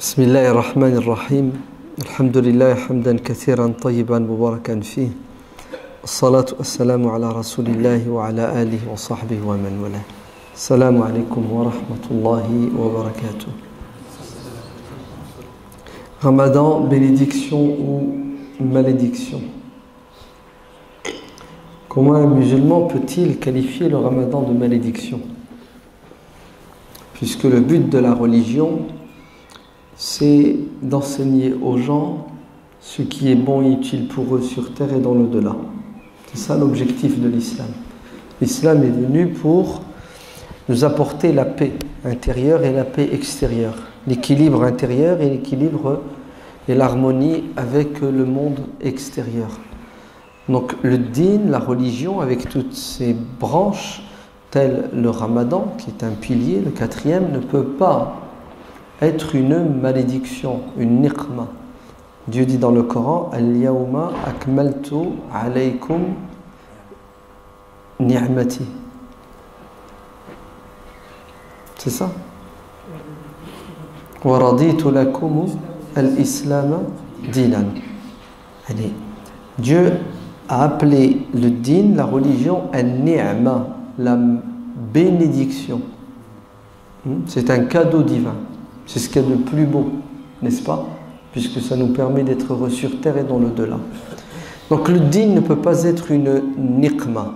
بسم الله الرحمن الرحيم الحمد لله حمدا كثيرا طيبا مباركا فيه الصلاة والسلام على رسول الله وعلى آله وصحبه ومن والاه السلام عليكم ورحمة الله وبركاته. Ramadan, bénédiction ou malédiction? Comment un musulman peut-il qualifier le Ramadan de malédiction? Puisque le but de la religion, c'est d'enseigner aux gens ce qui est bon et utile pour eux sur terre et dans l'au-delà. C'est ça l'objectif de l'islam. L'islam est venu pour nous apporter la paix intérieure et la paix extérieure, l'équilibre intérieur et l'équilibre et l'harmonie avec le monde extérieur. Donc le din, la religion, avec toutes ses branches, tel le Ramadan, qui est un pilier, le quatrième, ne peut pas être une malédiction, une niqma. Dieu dit dans le Coran, Al-yawma akmaltu alaykum ni'mati. C'est ça? Wa raditu lakum al-islam dinan. Allez, Dieu a appelé le din, la religion, al-ni'ma, la bénédiction. C'est un cadeau divin. C'est ce qu'il y a de plus beau, n'est-ce pas? Puisque ça nous permet d'être heureux sur terre et dans l'au-delà. Donc le din ne peut pas être une niqma,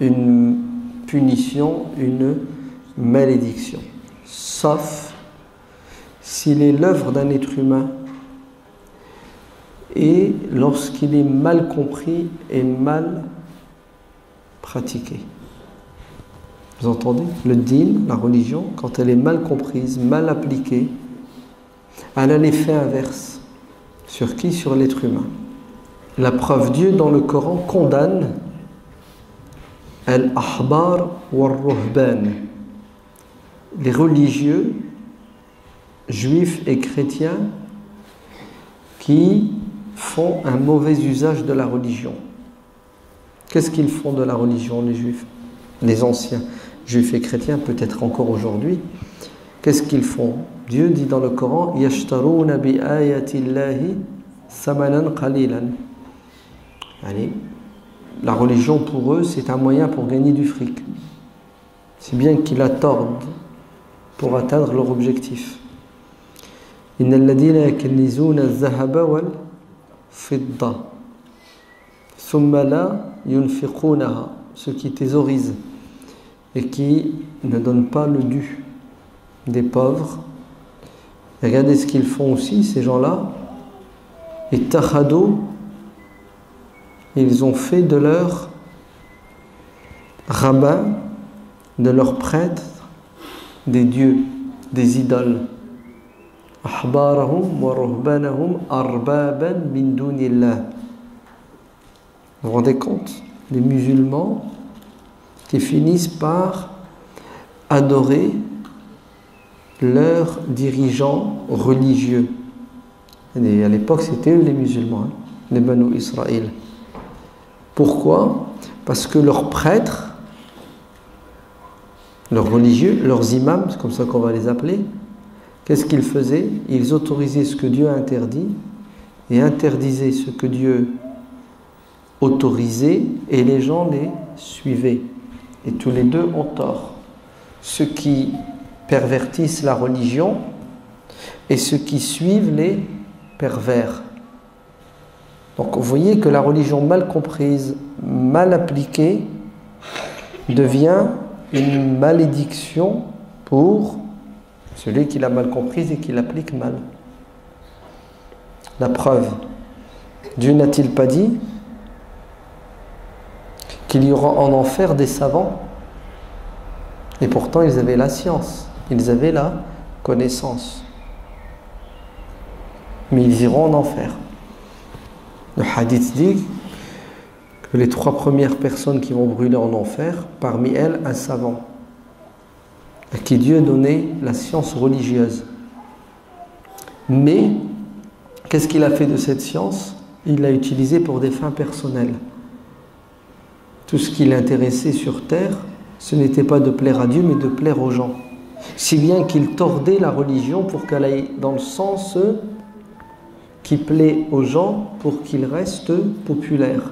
une punition, une malédiction. Sauf s'il est l'œuvre d'un être humain et lorsqu'il est mal compris et mal pratiqué. Vous entendez? Le din, la religion, quand elle est mal comprise, mal appliquée, elle a l'effet inverse. Sur qui? Sur l'être humain. La preuve, Dieu dans le Coran condamne al-ahbar wal-ruhban, les religieux, juifs et chrétiens, qui font un mauvais usage de la religion. Qu'est-ce qu'ils font de la religion, les juifs? Les anciens juifs et chrétiens, peut-être encore aujourd'hui, qu'est-ce qu'ils font? Dieu dit dans le Coran, yashtaruna bi ayati llahi thamanan qalilan. Allez, la religion pour eux, c'est un moyen pour gagner du fric. C'est bien qu'ils la tordent pour atteindre leur objectif. Innal ladina yaknizuna adh-dhahaba wal fidda thumma la yunfiqunaha, ceux qui thésaurisent et qui ne donnent pas le dû des pauvres. Et regardez ce qu'ils font aussi, ces gens-là. Et tahadou, ils ont fait de leurs rabbins, de leurs prêtres, des dieux, des idoles. Ahbarahum wa ruhbanahum arbaban min dunillah. Vous vous rendez compte? Les musulmans qui finissent par adorer leurs dirigeants religieux. Et à l'époque, c'était eux les musulmans, les Banu Israël. Pourquoi? Parce que leurs prêtres, leurs religieux, leurs imams, c'est comme ça qu'on va les appeler, qu'est-ce qu'ils faisaient? Ils autorisaient ce que Dieu a interdit et interdisaient ce que Dieu autorisait, et les gens les suivaient. Et tous les deux ont tort. Ceux qui pervertissent la religion et ceux qui suivent les pervers. Donc vous voyez que la religion mal comprise, mal appliquée, devient une malédiction pour celui qui l'a mal comprise et qui l'applique mal. La preuve, Dieu n'a-t-il pas dit qu'il y aura en enfer des savants? Et pourtant ils avaient la science, ils avaient la connaissance, mais ils iront en enfer. Le hadith dit que les 3 premières personnes qui vont brûler en enfer, parmi elles un savant à qui Dieu donnait la science religieuse. Mais qu'est-ce qu'il a fait de cette science? Il l'a utilisée pour des fins personnelles. Tout ce qui l'intéressait sur terre, ce n'était pas de plaire à Dieu, mais de plaire aux gens. Si bien qu'il tordait la religion pour qu'elle aille dans le sens qui plaît aux gens pour qu'il reste populaire,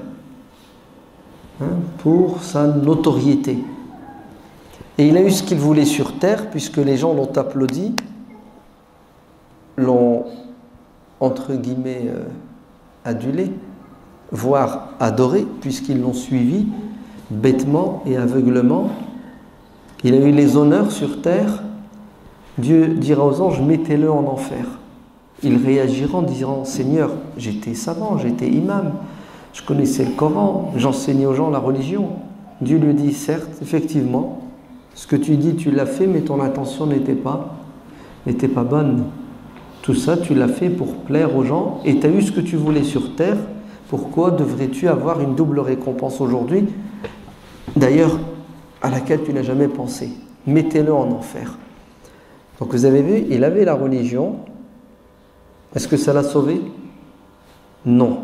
pour sa notoriété. Et il a eu ce qu'il voulait sur terre, puisque les gens l'ont applaudi, l'ont entre guillemets adulé, voire adoré, puisqu'ils l'ont suivi bêtement et aveuglement. Il a eu les honneurs sur terre. Dieu dira aux anges, mettez-le en enfer. Ils réagiront en disant, Seigneur, j'étais savant, j'étais imam, je connaissais le Coran, j'enseignais aux gens la religion. Dieu lui dit, certes, effectivement, ce que tu dis, tu l'as fait, mais ton intention n'était pas bonne. Tout ça, tu l'as fait pour plaire aux gens et tu as eu ce que tu voulais sur terre. Pourquoi devrais-tu avoir une double récompense aujourd'hui, d'ailleurs, à laquelle tu n'as jamais pensé? Mettez-le en enfer. Donc vous avez vu, il avait la religion. Est-ce que ça l'a sauvé? Non.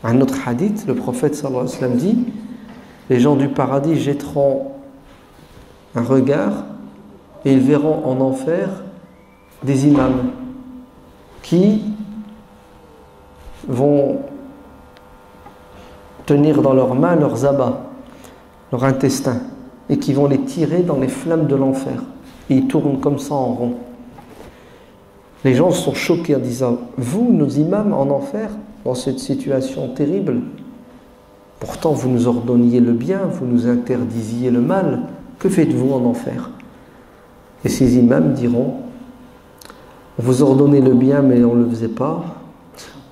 Un autre hadith, le prophète sallallahu alayhi wa sallam dit, les gens du paradis jetteront un regard et ils verront en enfer des imams qui vont tenir dans leurs mains leurs abats, leur intestin, et qui vont les tirer dans les flammes de l'enfer. Et ils tournent comme ça en rond. Les gens sont choqués en disant, vous, nos imams en enfer, dans cette situation terrible, pourtant vous nous ordonniez le bien, vous nous interdisiez le mal, que faites-vous en enfer? Et ces imams diront, on vous ordonnait le bien mais on ne le faisait pas,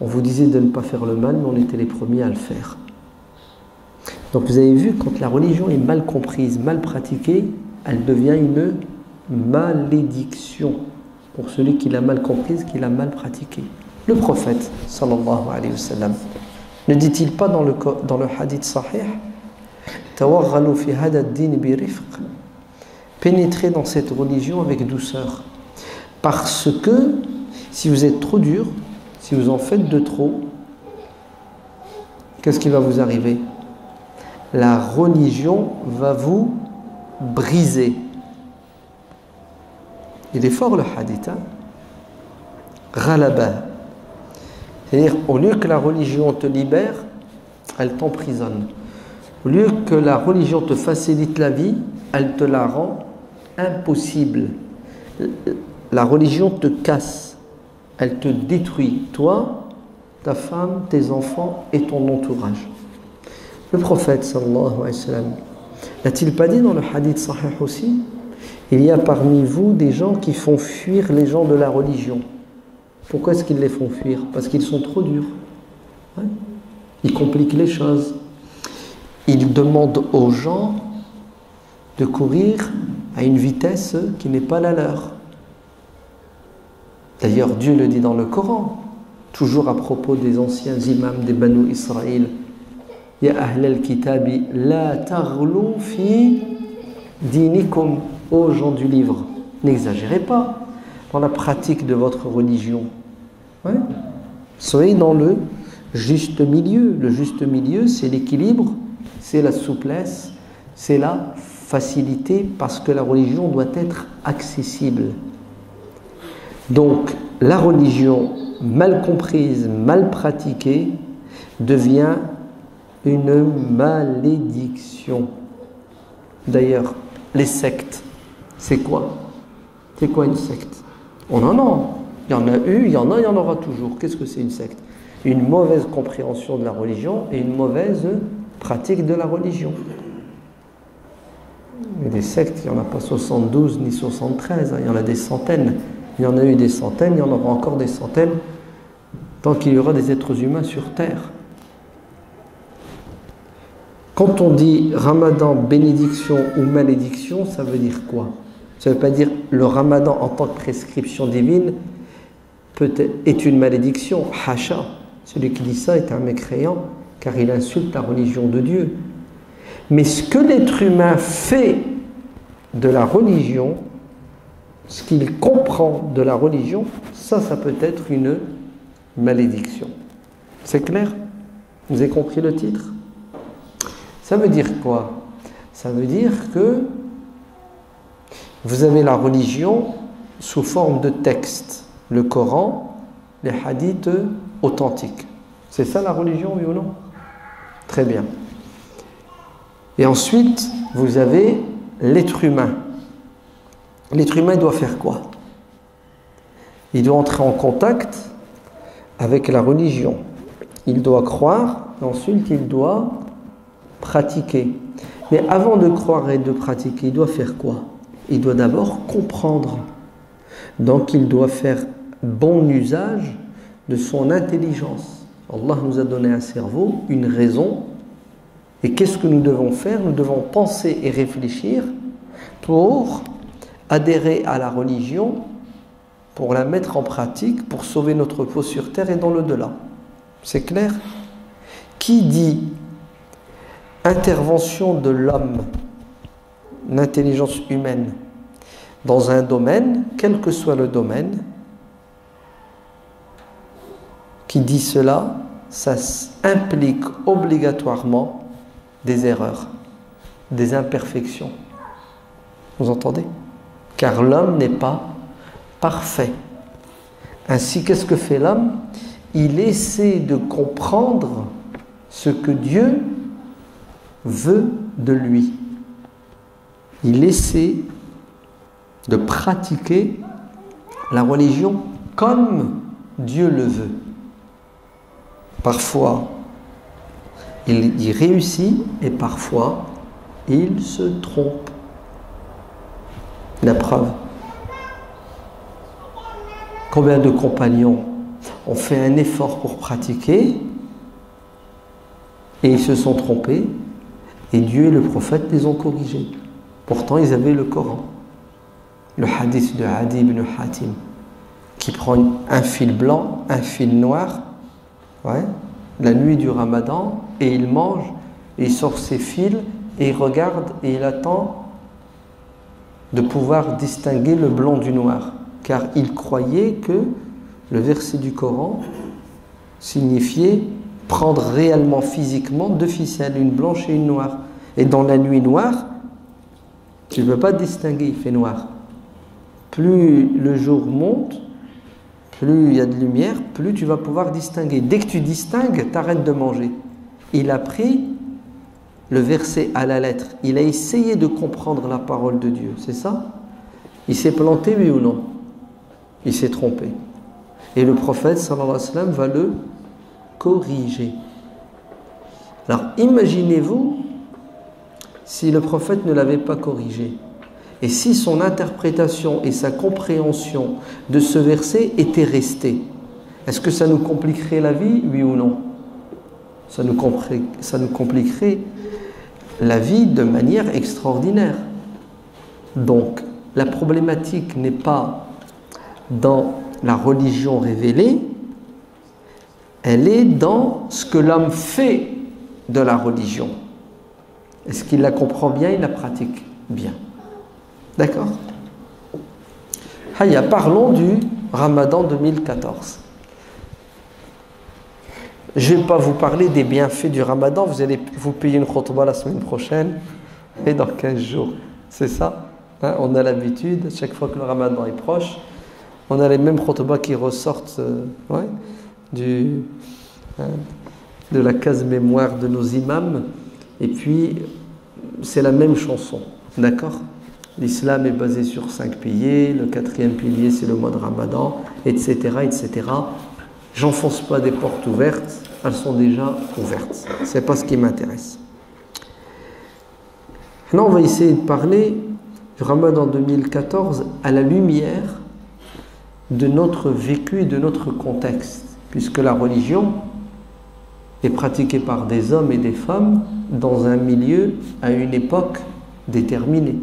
on vous disait de ne pas faire le mal mais on était les premiers à le faire. Donc vous avez vu, quand la religion est mal comprise, mal pratiquée, elle devient une malédiction pour celui qui l'a mal comprise, qui l'a mal pratiquée. Le prophète, sallallahu alayhi wa sallam, ne dit-il pas dans le hadith sahih, tawaghalu fi hada ad-din bi rifq, pénétrez dans cette religion avec douceur, parce que si vous êtes trop dur, si vous en faites de trop, qu'est-ce qui va vous arriver? La religion va vous briser. Il est fort le hadith, Ghalaba. C'est-à-dire, au lieu que la religion te libère, elle t'emprisonne. Au lieu que la religion te facilite la vie, elle te la rend impossible. La religion te casse, elle te détruit, toi, ta femme, tes enfants et ton entourage. Le prophète, sallallahu alayhi wa sallam, n'a-t-il pas dit dans le hadith sahih aussi, il y a parmi vous des gens qui font fuir les gens de la religion. Pourquoi est-ce qu'ils les font fuir? Parce qu'ils sont trop durs. Ouais. Ils compliquent les choses. Ils demandent aux gens de courir à une vitesse qui n'est pas la leur. D'ailleurs, Dieu le dit dans le Coran, toujours à propos des anciens imams des Banu Israël, Ya ahlal kitabi la taghlu fi dinikum, ô gens du livre, n'exagérez pas dans la pratique de votre religion. Ouais. Soyez dans le juste milieu. Le juste milieu, c'est l'équilibre, c'est la souplesse, c'est la facilité, parce que la religion doit être accessible. Donc, la religion mal comprise, mal pratiquée, devient une malédiction. D'ailleurs, les sectes, c'est quoi? C'est quoi une secte? On en a. Il y en a eu, il y en a, il y en aura toujours. Qu'est-ce que c'est une secte? Une mauvaise compréhension de la religion et une mauvaise pratique de la religion. Mais des sectes, il n'y en a pas 72 ni 73, il y en a des centaines. Il y en a eu des centaines, il y en aura encore des centaines, tant qu'il y aura des êtres humains sur terre. Quand on dit Ramadan, bénédiction ou malédiction, ça veut dire quoi? Ça ne veut pas dire le Ramadan en tant que prescription divine est une malédiction. Hacha, celui qui dit ça est un mécréant, car il insulte la religion de Dieu. Mais ce que l'être humain fait de la religion, ce qu'il comprend de la religion, ça peut être une malédiction. C'est clair? Vous avez compris le titre? Ça veut dire quoi? Ça veut dire que Vous avez la religion sous forme de texte, le Coran, les hadiths authentiques. C'est ça la religion, oui ou non? Très bien. Et ensuite, vous avez l'être humain. L'être humain, il doit faire quoi? Il doit entrer en contact avec la religion. Il doit croire, et ensuite il doit pratiquer. Mais avant de croire et de pratiquer, il doit faire quoi? Il doit d'abord comprendre. Donc il doit faire bon usage de son intelligence. Allah nous a donné un cerveau, une raison. Et qu'est-ce que nous devons faire? Nous devons penser et réfléchir pour adhérer à la religion, pour la mettre en pratique, pour sauver notre peau sur terre et dans l'au-delà. C'est clair? Qui dit intervention de l'homme, l'intelligence humaine, dans un domaine, quel que soit le domaine, qui dit cela, ça implique obligatoirement des erreurs, des imperfections. Vous entendez? Car l'homme n'est pas parfait. Ainsi, qu'est-ce que fait l'homme? Il essaie de comprendre ce que Dieu veut de lui. Il essaie de pratiquer la religion comme Dieu le veut. Parfois, il y réussit et parfois, il se trompe. La preuve. Combien de compagnons ont fait un effort pour pratiquer et ils se sont trompés et Dieu et le prophète les ont corrigés. Pourtant, ils avaient le Coran. Le hadith de Adi ibn Hatim qui prend un fil blanc, un fil noir, la nuit du Ramadan, et il mange, et il sort ses fils, et il regarde, et il attend de pouvoir distinguer le blanc du noir. Car il croyait que le verset du Coran signifiait prendre réellement physiquement deux ficelles, une blanche et une noire. Et dans la nuit noire, tu ne peux pas distinguer, il fait noir. Plus le jour monte, plus il y a de lumière, plus tu vas pouvoir distinguer. Dès que tu distingues, tu arrêtes de manger. Il a pris le verset à la lettre. Il a essayé de comprendre la parole de Dieu. C'est ça? Il s'est planté, oui ou non? Il s'est trompé. Et le prophète, sallallahu alayhi wa sallam, va le corriger. Alors, imaginez-vous si le prophète ne l'avait pas corrigé. Et si son interprétation et sa compréhension de ce verset étaient restées, est-ce que ça nous compliquerait la vie, oui ou non? Ça nous compliquerait la vie de manière extraordinaire. Donc, la problématique n'est pas dans la religion révélée, elle est dans ce que l'homme fait de la religion. Est-ce qu'il la comprend bien, il la pratique bien? D'accord? Hayya, parlons du Ramadan 2014. Je ne vais pas vous parler des bienfaits du Ramadan, vous allez vous payer une khutbah la semaine prochaine et dans 15 jours. C'est ça? On a l'habitude, chaque fois que le Ramadan est proche, on a les mêmes khutbahs qui ressortent de la case mémoire de nos imams, et puis c'est la même chanson. D'accord? L'islam est basé sur 5 piliers, le 4e pilier c'est le mois de Ramadan, etc. etc. J'enfonce pas des portes ouvertes, elles sont déjà ouvertes. C'est pas ce qui m'intéresse. Là, on va essayer de parler du Ramadan 2014 à la lumière de notre vécu et de notre contexte, puisque la religion est pratiquée par des hommes et des femmes dans un milieu à une époque déterminée.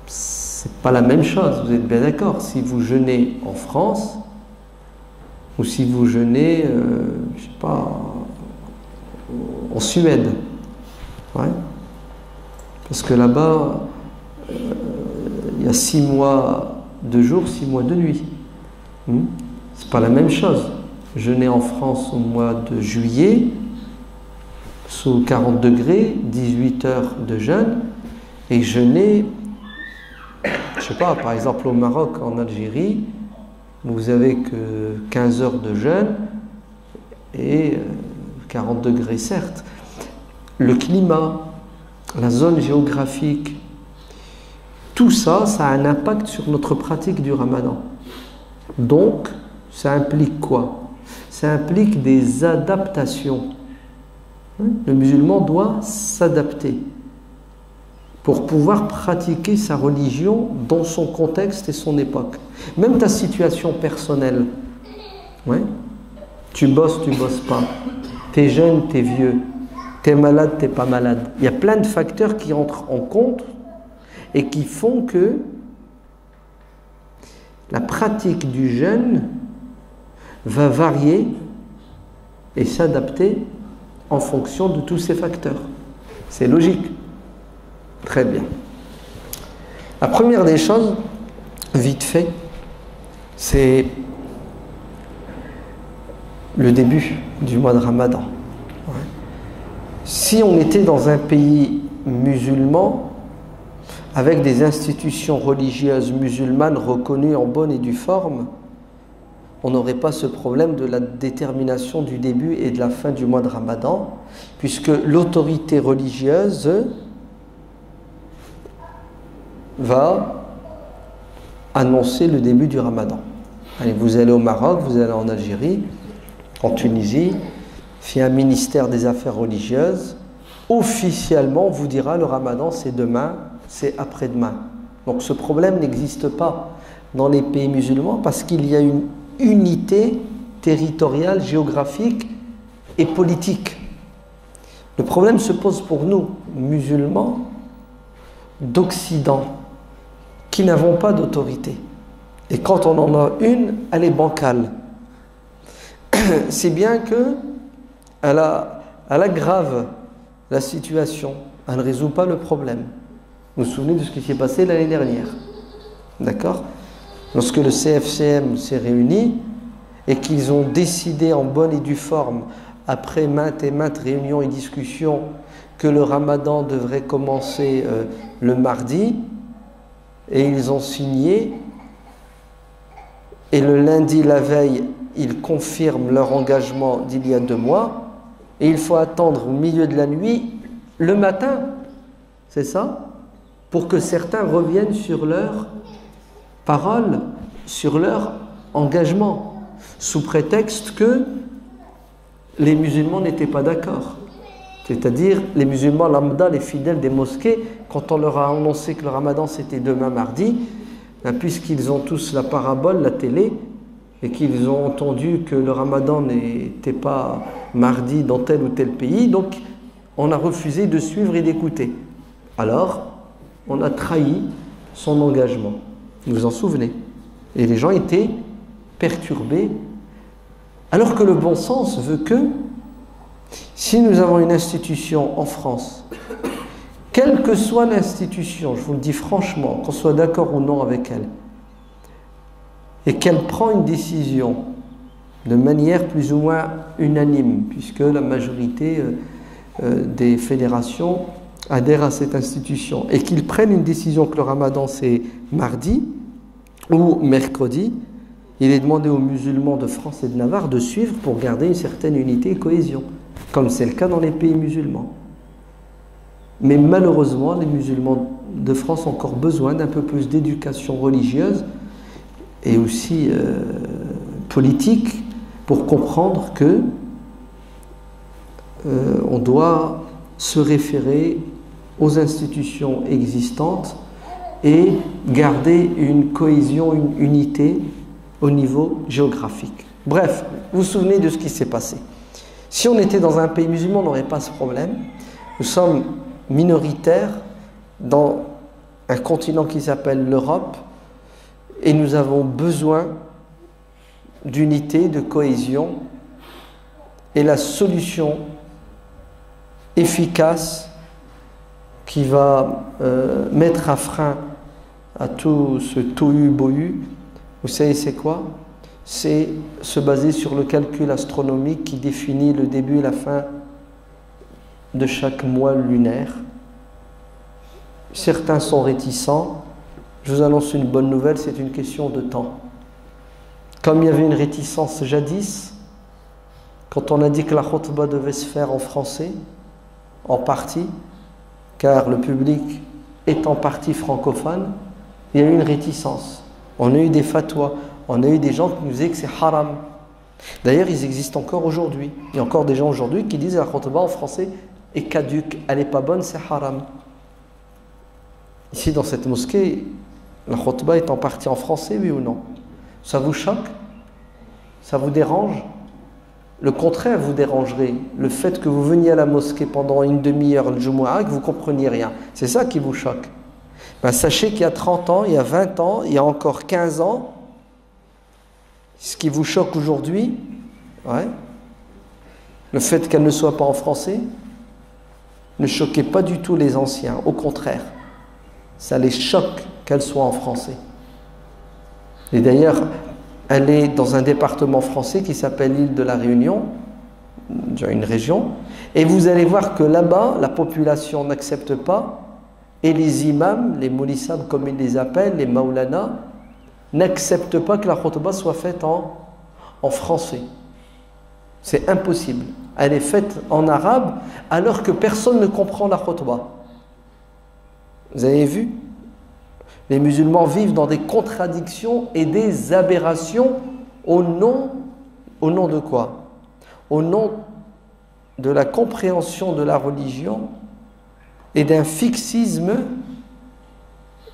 C'est pas la même chose, vous êtes bien d'accord. Si vous jeûnez en France ou si vous jeûnez, je sais pas, en Suède, parce que là-bas, il y a 6 mois de jour, 6 mois de nuit. C'est pas la même chose. Jeûner en France au mois de juillet, sous 40 degrés, 18 heures de jeûne, et jeûner, je sais pas, par exemple au Maroc, en Algérie, vous avez que 15 heures de jeûne et 40 degrés certes. Le climat, la zone géographique, tout ça, ça a un impact sur notre pratique du Ramadan. Donc, ça implique quoi? Ça implique des adaptations. Le musulman doit s'adapter pour pouvoir pratiquer sa religion dans son contexte et son époque. Même ta situation personnelle. Ouais. Tu bosses pas. T'es jeune, t'es vieux. T'es malade, t'es pas malade. Il y a plein de facteurs qui entrent en compte et qui font que la pratique du jeûne va varier et s'adapter en fonction de tous ces facteurs. C'est logique. Très bien. La première des choses, vite fait, c'est le début du mois de Ramadan. Ouais. Si on était dans un pays musulman, avec des institutions religieuses musulmanes reconnues en bonne et due forme, on n'aurait pas ce problème de la détermination du début et de la fin du mois de Ramadan, puisque l'autorité religieuse va annoncer le début du Ramadan. Allez, vous allez au Maroc, vous allez en Algérie, en Tunisie, il y a un ministère des Affaires religieuses, officiellement on vous dira le Ramadan c'est demain, c'est après-demain. Donc ce problème n'existe pas dans les pays musulmans parce qu'il y a une unité territoriale, géographique et politique. Le problème se pose pour nous, musulmans d'Occident, qui n'avons pas d'autorité. Et quand on en a une, elle est bancale. C'est bien que elle aggrave la situation, elle ne résout pas le problème. Vous vous souvenez de ce qui s'est passé l'année dernière? D'accord? Lorsque le CFCM s'est réuni et qu'ils ont décidé en bonne et due forme, après maintes et maintes réunions et discussions, que le Ramadan devrait commencer le mardi, et ils ont signé, et le lundi, la veille, ils confirment leur engagement d'il y a 2 mois, et il faut attendre au milieu de la nuit, le matin, c'est ça, pour que certains reviennent sur leur parole, sur leur engagement, sous prétexte que les musulmans n'étaient pas d'accord. C'est-à-dire les musulmans lambda, les fidèles des mosquées, quand on leur a annoncé que le Ramadan c'était demain mardi, puisqu'ils ont tous la parabole, la télé, et qu'ils ont entendu que le Ramadan n'était pas mardi dans tel ou tel pays, donc on a refusé de suivre et d'écouter. Alors, on a trahi son engagement. Vous vous en souvenez? Et les gens étaient perturbés, alors que le bon sens veut que, si nous avons une institution en France, quelle que soit l'institution, je vous le dis franchement, qu'on soit d'accord ou non avec elle, et qu'elle prend une décision de manière plus ou moins unanime, puisque la majorité des fédérations adhèrent à cette institution, et qu'ils prennent une décision que le Ramadan c'est mardi ou mercredi, il est demandé aux musulmans de France et de Navarre de suivre pour garder une certaine unité et cohésion, comme c'est le cas dans les pays musulmans. Mais malheureusement, les musulmans de France ont encore besoin d'un peu plus d'éducation religieuse et aussi politique pour comprendre que on doit se référer aux institutions existantes et garder une cohésion, une unité au niveau géographique. Bref, vous vous souvenez de ce qui s'est passé. Si on était dans un pays musulman, on n'aurait pas ce problème. Nous sommes minoritaires dans un continent qui s'appelle l'Europe et nous avons besoin d'unité, de cohésion, et la solution efficace qui va mettre un frein à tout ce tohu-bohu, vous savez c'est quoi? C'est se baser sur le calcul astronomique qui définit le début et la fin de chaque mois lunaire. certains sont réticents. Je vous annonce une bonne nouvelle, c'est une question de temps. Comme il y avait une réticence jadis, quand on a dit que la khutbah devait se faire en français, en partie, car le public est en partie francophone, il y a eu une réticence. On a eu des fatwas, on a eu des gens qui nous disaient que c'est haram. D'ailleurs, ils existent encore aujourd'hui. Il y a encore des gens aujourd'hui qui disent que la khutbah en français est caduque, elle n'est pas bonne, c'est haram. Ici, dans cette mosquée, la khutbah est en partie en français, oui ou non? Ça vous choque? Ça vous dérange? Le contraire vous dérangerait. Le fait que vous veniez à la mosquée pendant une demi-heure le Jumu'ah et que vous ne compreniez rien. C'est ça qui vous choque. Ben, sachez qu'il y a 30 ans, il y a 20 ans, il y a encore 15 ans, ce qui vous choque aujourd'hui, ouais, le fait qu'elle ne soit pas en français, ne choquait pas du tout les anciens. Au contraire, ça les choque qu'elle soit en français. Et d'ailleurs, elle est dans un département français qui s'appelle l'île de la Réunion, une région, et vous allez voir que là-bas, la population n'accepte pas, et les imams, les moulissab comme ils les appellent, les maulana, n'acceptent pas que la khutbah soit faite en français. C'est impossible. Elle est faite en arabe alors que personne ne comprend la khutbah. Vous avez vu? Les musulmans vivent dans des contradictions et des aberrations au nom de quoi? Au nom de la compréhension de la religion et d'un fixisme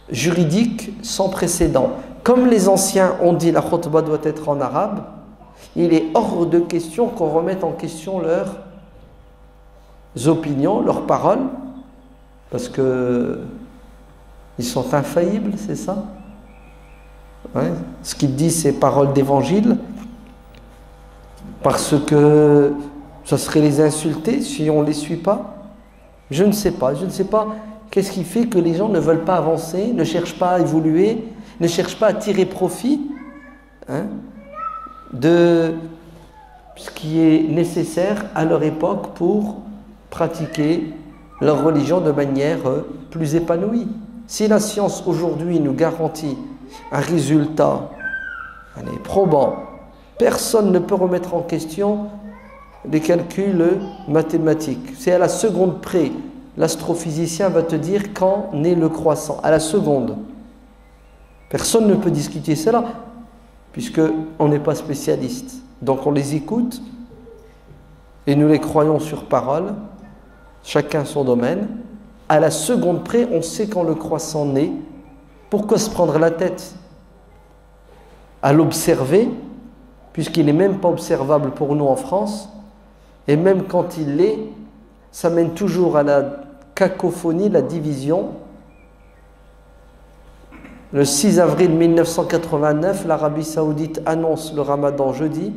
juridique sans précédent. Comme les anciens ont dit la khutbah doit être en arabe, il est hors de question qu'on remette en question leurs opinions, leurs paroles, parce que ils sont infaillibles, c'est ça? Ouais. Ce qu'ils disent, c'est paroles d'évangile, parce que ça serait les insulter si on ne les suit pas. Je ne sais pas qu'est-ce qui fait que les gens ne veulent pas avancer, ne cherchent pas à évoluer, ne cherchent pas à tirer profit de ce qui est nécessaire à leur époque pour pratiquer leur religion de manière plus épanouie. Si la science aujourd'hui nous garantit un résultat probant, personne ne peut remettre en question les calculs mathématiques. C'est à la seconde près. L'astrophysicien va te dire quand naît le croissant. À la seconde. Personne ne peut discuter cela, puisqu'on n'est pas spécialiste. Donc on les écoute et nous les croyons sur parole, chacun son domaine. À la seconde près, on sait quand le croissant naît. Pourquoi se prendre la tête à l'observer, puisqu'il n'est même pas observable pour nous en France, et même quand il l'est, ça mène toujours à la cacophonie, la division. Le 6 avril 1989, l'Arabie Saoudite annonce le Ramadan jeudi.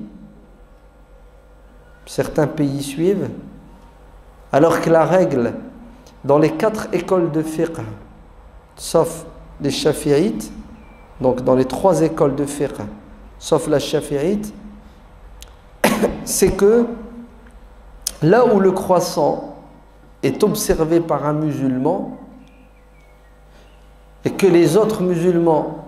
Certains pays suivent, alors que la règle dans les 4 écoles de fiqh, sauf les chafi'ites, donc dans les 3 écoles de fiqh, sauf la chafi'ite, c'est que là où le croissant est observé par un musulman et que les autres musulmans,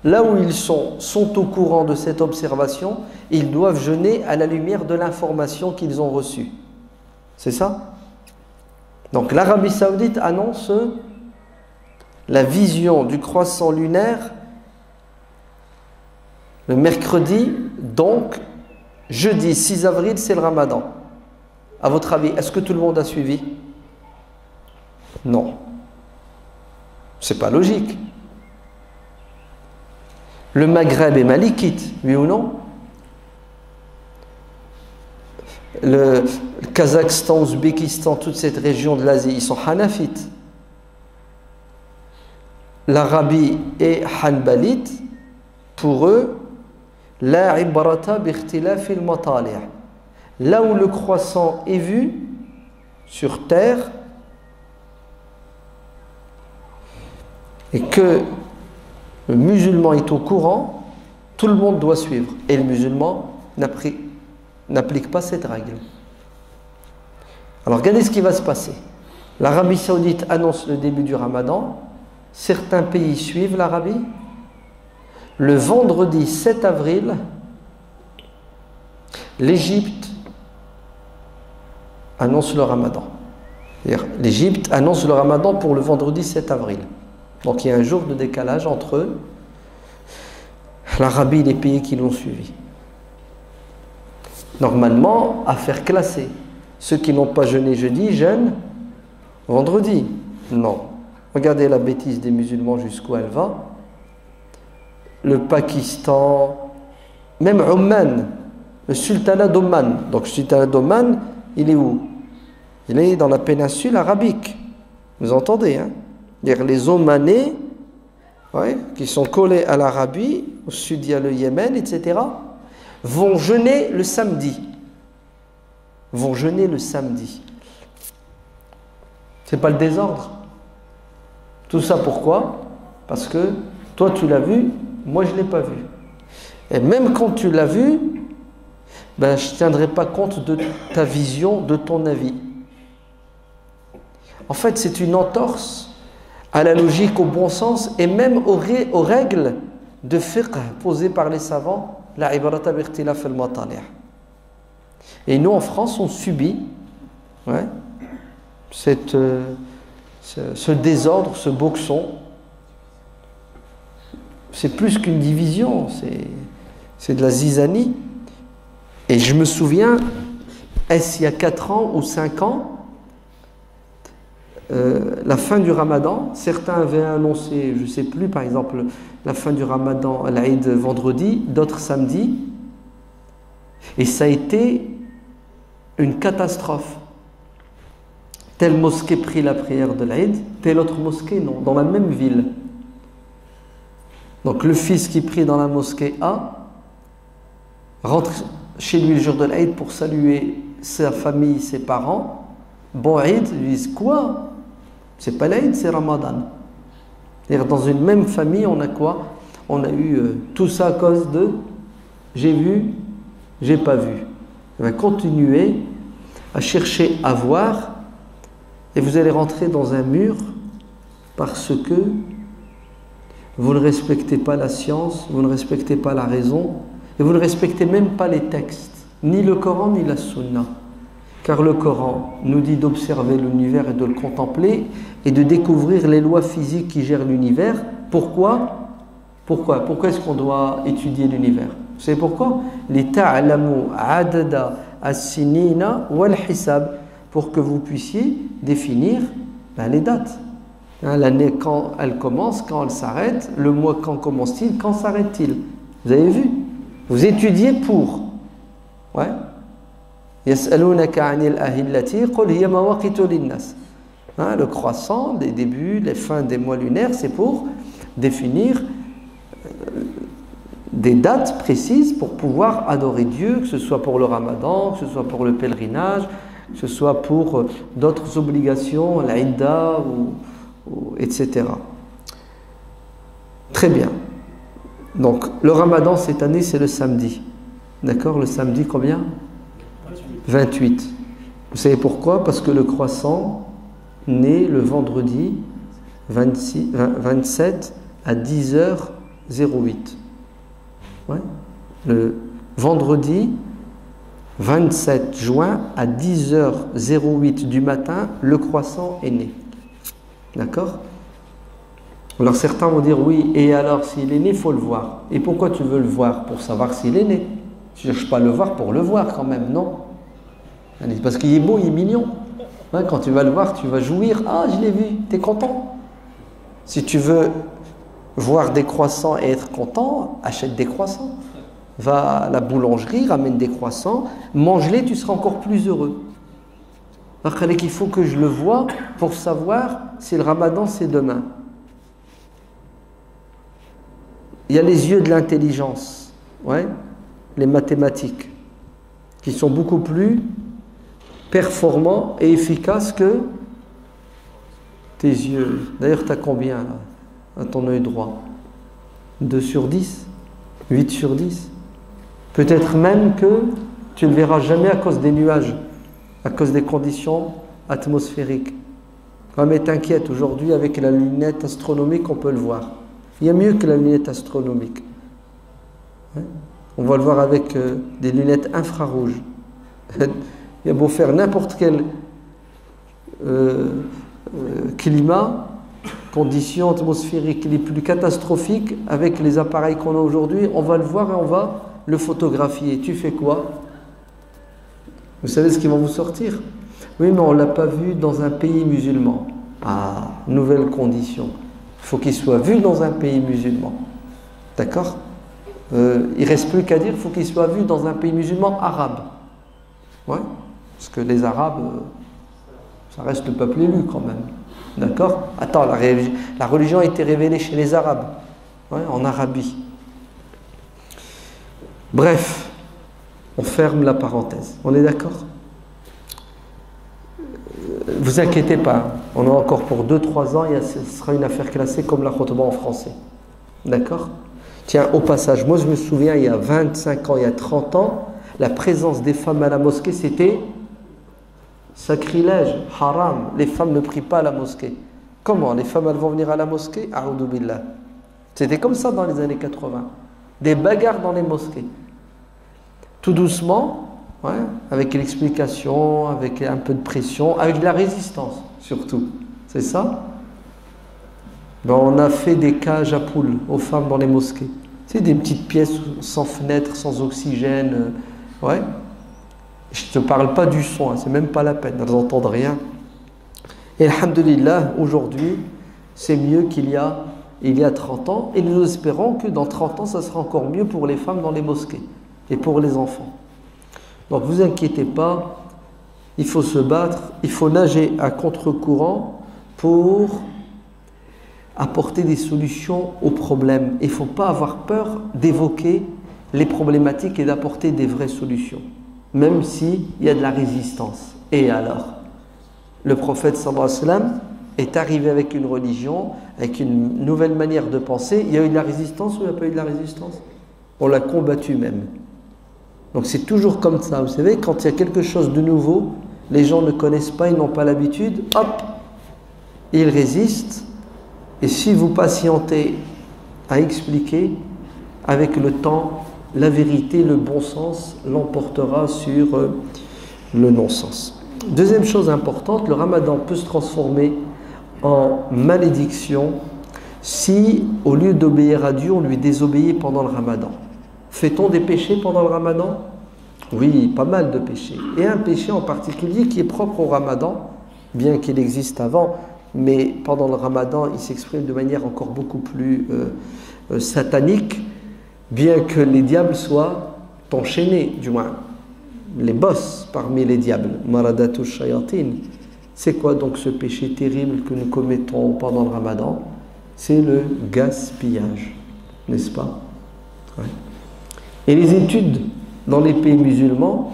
là où ils sont au courant de cette observation, ils doivent jeûner à la lumière de l'information qu'ils ont reçue. C'est ça? Donc l'Arabie Saoudite annonce la vision du croissant lunaire le mercredi, donc jeudi 6 avril, c'est le Ramadan. À votre avis, est-ce que tout le monde a suivi? Non. C'est pas logique. Le Maghreb est malikite, oui ou non? Le Kazakhstan, Ouzbékistan, toute cette région de l'Asie, ils sont hanafites. L'Arabie est hanbalite. Pour eux, la ibrata bikhtilafi al-matali'. Là où le croissant est vu sur terre et que le musulman est au courant, tout le monde doit suivre. Et le musulman n'applique pas cette règle. Alors regardez ce qui va se passer. L'Arabie Saoudite annonce le début du Ramadan. Certains pays suivent l'Arabie. Le vendredi 7 avril, l'Égypte annonce le Ramadan. L'Égypte annonce le Ramadan pour le vendredi 7 avril. Donc il y a un jour de décalage entre l'Arabie et les pays qui l'ont suivi. Normalement, affaire classée. Ceux qui n'ont pas jeûné jeudi, jeûnent vendredi. Non. Regardez la bêtise des musulmans jusqu'où elle va. Le Pakistan, même Oman, le sultanat d'Oman. Donc le sultanat d'Oman, il est où? Il est dans la péninsule arabique. Vous entendez, hein? C'est-à-dire les Omanais, ouais, qui sont collés à l'Arabie, au sud il y a le Yémen, etc., vont jeûner le samedi. Vont jeûner le samedi. C'est pas le désordre. Tout ça pourquoi? Parce que toi tu l'as vu, moi je ne l'ai pas vu. Et même quand tu l'as vu, ben, je ne tiendrai pas compte de ta vision, de ton avis. En fait, c'est une entorse à la logique, au bon sens et même aux règles de fiqh posées par les savants, la ibrata bikhtilaf al-matali'. Et nous en France, on subit, ouais, ce désordre, ce boxon. C'est plus qu'une division, c'est de la zizanie. Et je me souviens, est-ce il y a 4 ans ou 5 ans, la fin du Ramadan, certains avaient annoncé, je ne sais plus, par exemple, la fin du Ramadan, l'Aïd vendredi, d'autres samedi, et ça a été une catastrophe. Telle mosquée prit la prière de l'Aïd, telle autre mosquée non, dans la même ville. Donc le fils qui prie dans la mosquée A rentre chez lui le jour de l'Aïd pour saluer sa famille, ses parents. Bon Aïd, ils disent quoi? C'est pas l'Aïd, c'est Ramadan. C'est-à-dire dans une même famille, on a quoi? On a eu tout ça à cause de j'ai vu, j'ai pas vu. On va continuer à chercher à voir et vous allez rentrer dans un mur parce que vous ne respectez pas la science, vous ne respectez pas la raison et vous ne respectez même pas les textes, ni le Coran ni la Sunna. Car le Coran nous dit d'observer l'univers et de le contempler et de découvrir les lois physiques qui gèrent l'univers. Pourquoi est-ce qu'on doit étudier l'univers? Vous savez pourquoi? لِتَعْلَمُوا عَدَدَ السِّنِينَ وَالْحِسَابِ, pour que vous puissiez définir les dates. L'année quand elle commence, quand elle s'arrête, le mois quand commence-t-il, quand s'arrête-t-il. Vous avez vu? Vous étudiez pour. Ouais. يَسْأَلُونَكَ عَنِ الْأَهِلَّةِ قُلْ هِيَ مَوَاقِيتُ لِلنَّاسِ. Le croissant, les débuts, les fins des mois lunaires, c'est pour définir des dates précises pour pouvoir adorer Dieu, que ce soit pour le Ramadan, que ce soit pour le pèlerinage, que ce soit pour d'autres obligations, l'Aïda, etc. Très bien. Donc, le Ramadan cette année, c'est le samedi. D'accord? Le samedi combien? 28. Vous savez pourquoi? Parce que le croissant naît le vendredi 27 à 10h08. Ouais. Le vendredi 27 juin à 10h08 du matin, le croissant est né. D'accord? Alors certains vont dire oui, et alors s'il est né, il faut le voir. Et pourquoi tu veux le voir? Pour savoir s'il est né. Tu ne cherches pas à le voir pour le voir quand même, non? Parce qu'il est beau, il est mignon. Ouais, quand tu vas le voir, tu vas jouir. Ah, je l'ai vu, tu es content. Si tu veux voir des croissants et être content, achète des croissants. Va à la boulangerie, ramène des croissants, mange-les, tu seras encore plus heureux. Il faut que je le voie pour savoir si le Ramadan c'est demain. Il y a les yeux de l'intelligence, ouais, les mathématiques, qui sont beaucoup plus performants et efficaces que tes yeux. D'ailleurs, tu as combien là, à ton œil droit? 2 sur 10? 8 sur 10? Peut-être même que tu ne le verras jamais à cause des nuages, à cause des conditions atmosphériques. Ah, mais t'inquiète, aujourd'hui, avec la lunette astronomique, on peut le voir. Il y a mieux que la lunette astronomique. Ouais. On va le voir avec des lunettes infrarouges. Il y a beau faire n'importe quel climat, conditions atmosphériques les plus catastrophiques, avec les appareils qu'on a aujourd'hui, on va le voir et on va le photographier. Tu fais quoi? Vous savez ce qu'ils vont vous sortir? Oui, mais on ne l'a pas vu dans un pays musulman. Ah, nouvelle condition. Il faut qu'il soit vu dans un pays musulman. D'accord? Il ne reste plus qu'à dire, il faut qu'il soit vu dans un pays musulman arabe. Ouais, parce que les Arabes, ça reste le peuple élu quand même. D'accord? Attends, la religion a été révélée chez les Arabes, ouais, en Arabie. Bref, on ferme la parenthèse. On est d'accord? Vous inquiétez pas, on a encore pour 2-3 ans, ce sera une affaire classée comme la khutba en français. D'accord? Tiens, au passage, moi je me souviens, il y a 25 ans, il y a 30 ans, la présence des femmes à la mosquée, c'était sacrilège, haram. Les femmes ne prient pas à la mosquée. Comment? Les femmes, elles vont venir à la mosquée? A'oudou billah. C'était comme ça dans les années 80. Des bagarres dans les mosquées. Tout doucement, ouais, avec l'explication, avec un peu de pression, avec de la résistance surtout. C'est ça? Ben, on a fait des cages à poules aux femmes dans les mosquées. C'est des petites pièces sans fenêtre, sans oxygène. Ouais. Je ne te parle pas du son, hein, c'est même pas la peine, elles n'entendent rien. Et alhamdoulilah, aujourd'hui, c'est mieux qu'il y a 30 ans. Et nous espérons que dans 30 ans, ça sera encore mieux pour les femmes dans les mosquées et pour les enfants. Donc, vous inquiétez pas, il faut se battre, il faut nager à contre-courant pour apporter des solutions aux problèmes. Il ne faut pas avoir peur d'évoquer les problématiques et d'apporter des vraies solutions, même s'il y a de la résistance. Et alors, le prophète sallallahu alayhi wa sallam est arrivé avec une religion, avec une nouvelle manière de penser. Il y a eu de la résistance ou il n'y a pas eu de la résistance? On l'a combattu même. Donc c'est toujours comme ça, vous savez, quand il y a quelque chose de nouveau, les gens ne connaissent pas, ils n'ont pas l'habitude, hop, ils résistent. Et si vous patientez à expliquer, avec le temps, la vérité, le bon sens l'emportera sur le non-sens. Deuxième chose importante, le ramadan peut se transformer en malédiction si, au lieu d'obéir à Dieu, on lui désobéit pendant le ramadan. Fait-on des péchés pendant le ramadan? Oui, pas mal de péchés. Et un péché en particulier qui est propre au ramadan, bien qu'il existe avant, mais pendant le ramadan, il s'exprime de manière encore beaucoup plus satanique, bien que les diables soient enchaînés, du moins les boss parmi les diables. Maradatu shayatin. C'est quoi donc ce péché terrible que nous commettons pendant le ramadan? C'est le gaspillage, n'est-ce pas? Ouais. Et les études dans les pays musulmans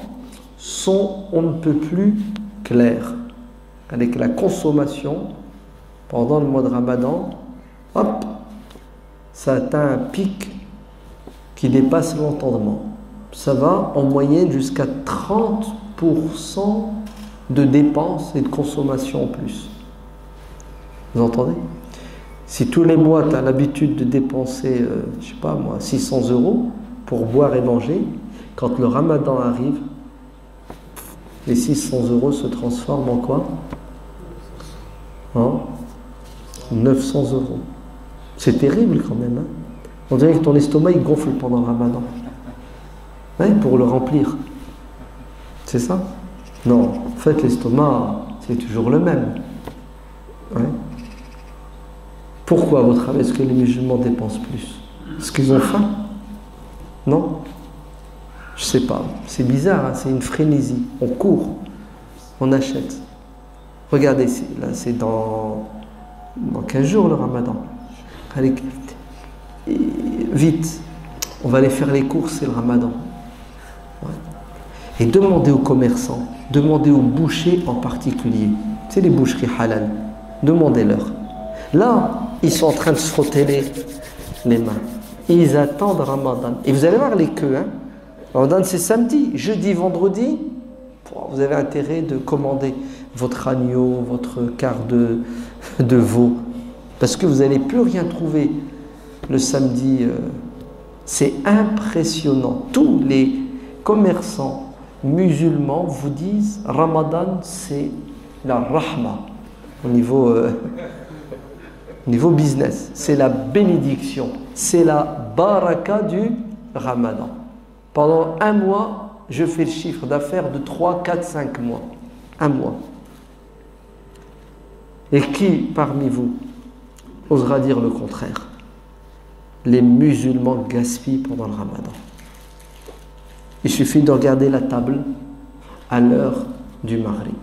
sont on ne peut plus claires. Avec la consommation pendant le mois de Ramadan, hop, ça atteint un pic qui dépasse l'entendement. Ça va en moyenne jusqu'à 30% de dépenses et de consommation en plus. Vous entendez? Si tous les mois tu as l'habitude de dépenser, je sais pas moi, 600 € pour boire et manger, quand le Ramadan arrive, les 600 € se transforment en quoi? En 900 €. C'est terrible quand même. Hein? On dirait que ton estomac il gonfle pendant le Ramadan. Ouais, pour le remplir. C'est ça? Non, en fait l'estomac c'est toujours le même. Ouais. Pourquoi à votre avis est-ce que les musulmans dépensent plus? Est-ce qu'ils ont faim? Non? Je sais pas. C'est bizarre, hein? C'est une frénésie. On court, on achète. Regardez, là c'est dans 15 jours le Ramadan. Allez, vite, on va aller faire les courses, c'est le Ramadan. Ouais. Et demandez aux commerçants, demandez aux bouchers en particulier, c'est les boucheries halal, demandez-leur. Là, ils sont en train de se frotter les mains. Ils attendent Ramadan. Et vous allez voir les queues. Hein. Ramadan, c'est samedi, jeudi, vendredi. Vous avez intérêt de commander votre agneau, votre quart de veau, parce que vous n'allez plus rien trouver le samedi. C'est impressionnant. Tous les commerçants musulmans vous disent Ramadan, c'est la rahma au niveau business, c'est la bénédiction, c'est la baraka du Ramadan. Pendant un mois, je fais le chiffre d'affaires de 3, 4, 5 mois. Un mois. Et qui parmi vous osera dire le contraire? Les musulmans gaspillent pendant le Ramadan. Il suffit de regarder la table à l'heure du Maghrib.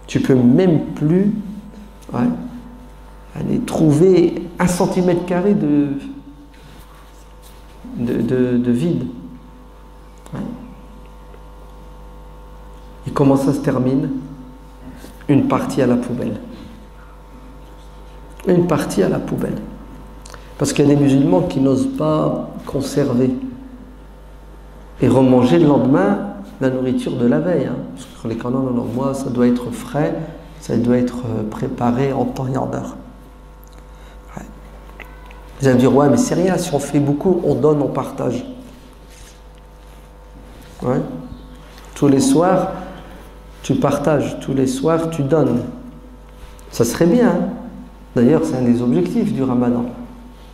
Tu peux même plus aller trouver 1 cm² de vide. Ouais. Et comment ça se termine? Une partie à la poubelle. Une partie à la poubelle. Parce qu'il y a des musulmans qui n'osent pas conserver et remanger le lendemain la nourriture de la veille. Parce que les canons, non, moi, ça doit être frais, ça doit être préparé en temps et en heure. Ouais. Vous allez me dire, ouais, mais c'est rien, si on fait beaucoup, on donne, on partage. Ouais. Tous les soirs, tu partages, tous les soirs, tu donnes. Ça serait bien. Hein. D'ailleurs, c'est un des objectifs du Ramadan.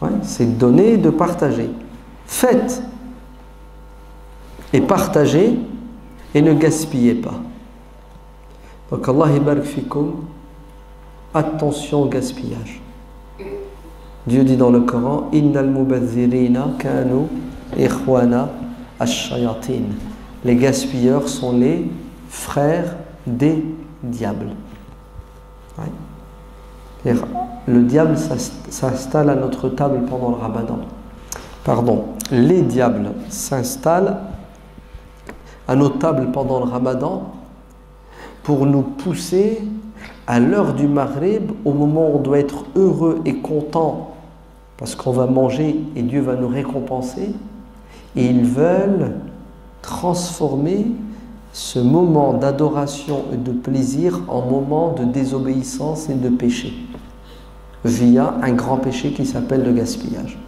Ouais, c'est de donner, de partager. Faites et partagez et ne gaspillez pas. Donc Allah ibarak fikum, attention au gaspillage. Dieu dit dans le Coran, Innal mubazzirina kanu ikhwana ash-shayatin. Les gaspilleurs sont les frères des diables. Ouais. Le diable s'installe à notre table pendant le Ramadan. Pardon, les diables s'installent à nos tables pendant le Ramadan pour nous pousser à l'heure du Maghrib, au moment où on doit être heureux et content parce qu'on va manger et Dieu va nous récompenser, et ils veulent transformer ce moment d'adoration et de plaisir en moment de désobéissance et de péché via un grand péché qui s'appelle le gaspillage.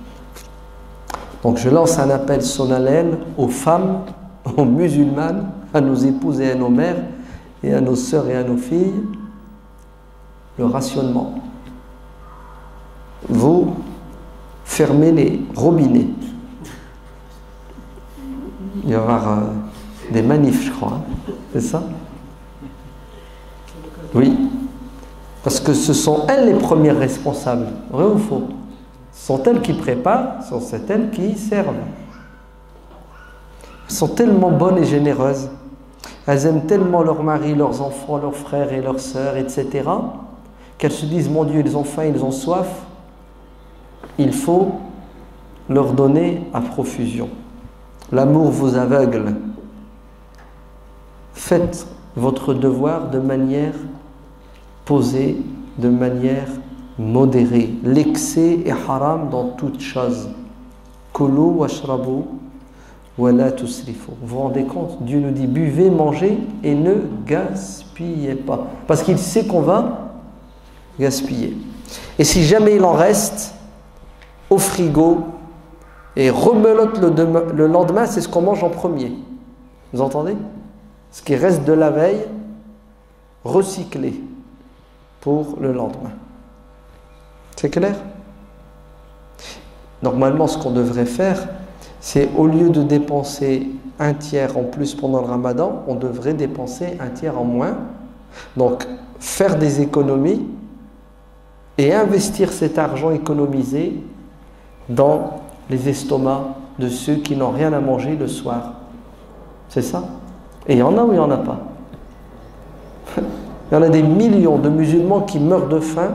Donc je lance un appel solennel aux femmes, aux musulmanes, à nos épouses et à nos mères et à nos sœurs et à nos filles, le rationnement. Vous fermez les robinets. Il va y avoir des manifs, je crois. Hein. C'est ça? Oui. Parce que ce sont elles les premières responsables. Vrai ou faux? Ce sont elles qui préparent, ce sont elles qui servent. Elles sont tellement bonnes et généreuses. Elles aiment tellement leur mari, leurs enfants, leurs frères et leurs sœurs, etc. qu'elles se disent, mon Dieu, ils ont faim, ils ont soif. Il faut leur donner à profusion. L'amour vous aveugle. Faites votre devoir de manière posée, de manière modérée. L'excès est haram dans toute chose. Kulu washrabu wa la tusrifu. Vous vous rendez compte? Dieu nous dit buvez, mangez et ne gaspillez pas. Parce qu'il sait qu'on va gaspiller. Et si jamais il en reste au frigo et rebelote le lendemain, c'est ce qu'on mange en premier. Vous entendez? Ce qui reste de la veille, recyclé pour le lendemain. C'est clair? Normalement, ce qu'on devrait faire, c'est au lieu de dépenser un tiers en plus pendant le Ramadan, on devrait dépenser un tiers en moins. Donc, faire des économies et investir cet argent économisé dans les estomacs de ceux qui n'ont rien à manger le soir. C'est ça? Et il y en a ou il n'y en a pas? Il y en a des millions de musulmans qui meurent de faim,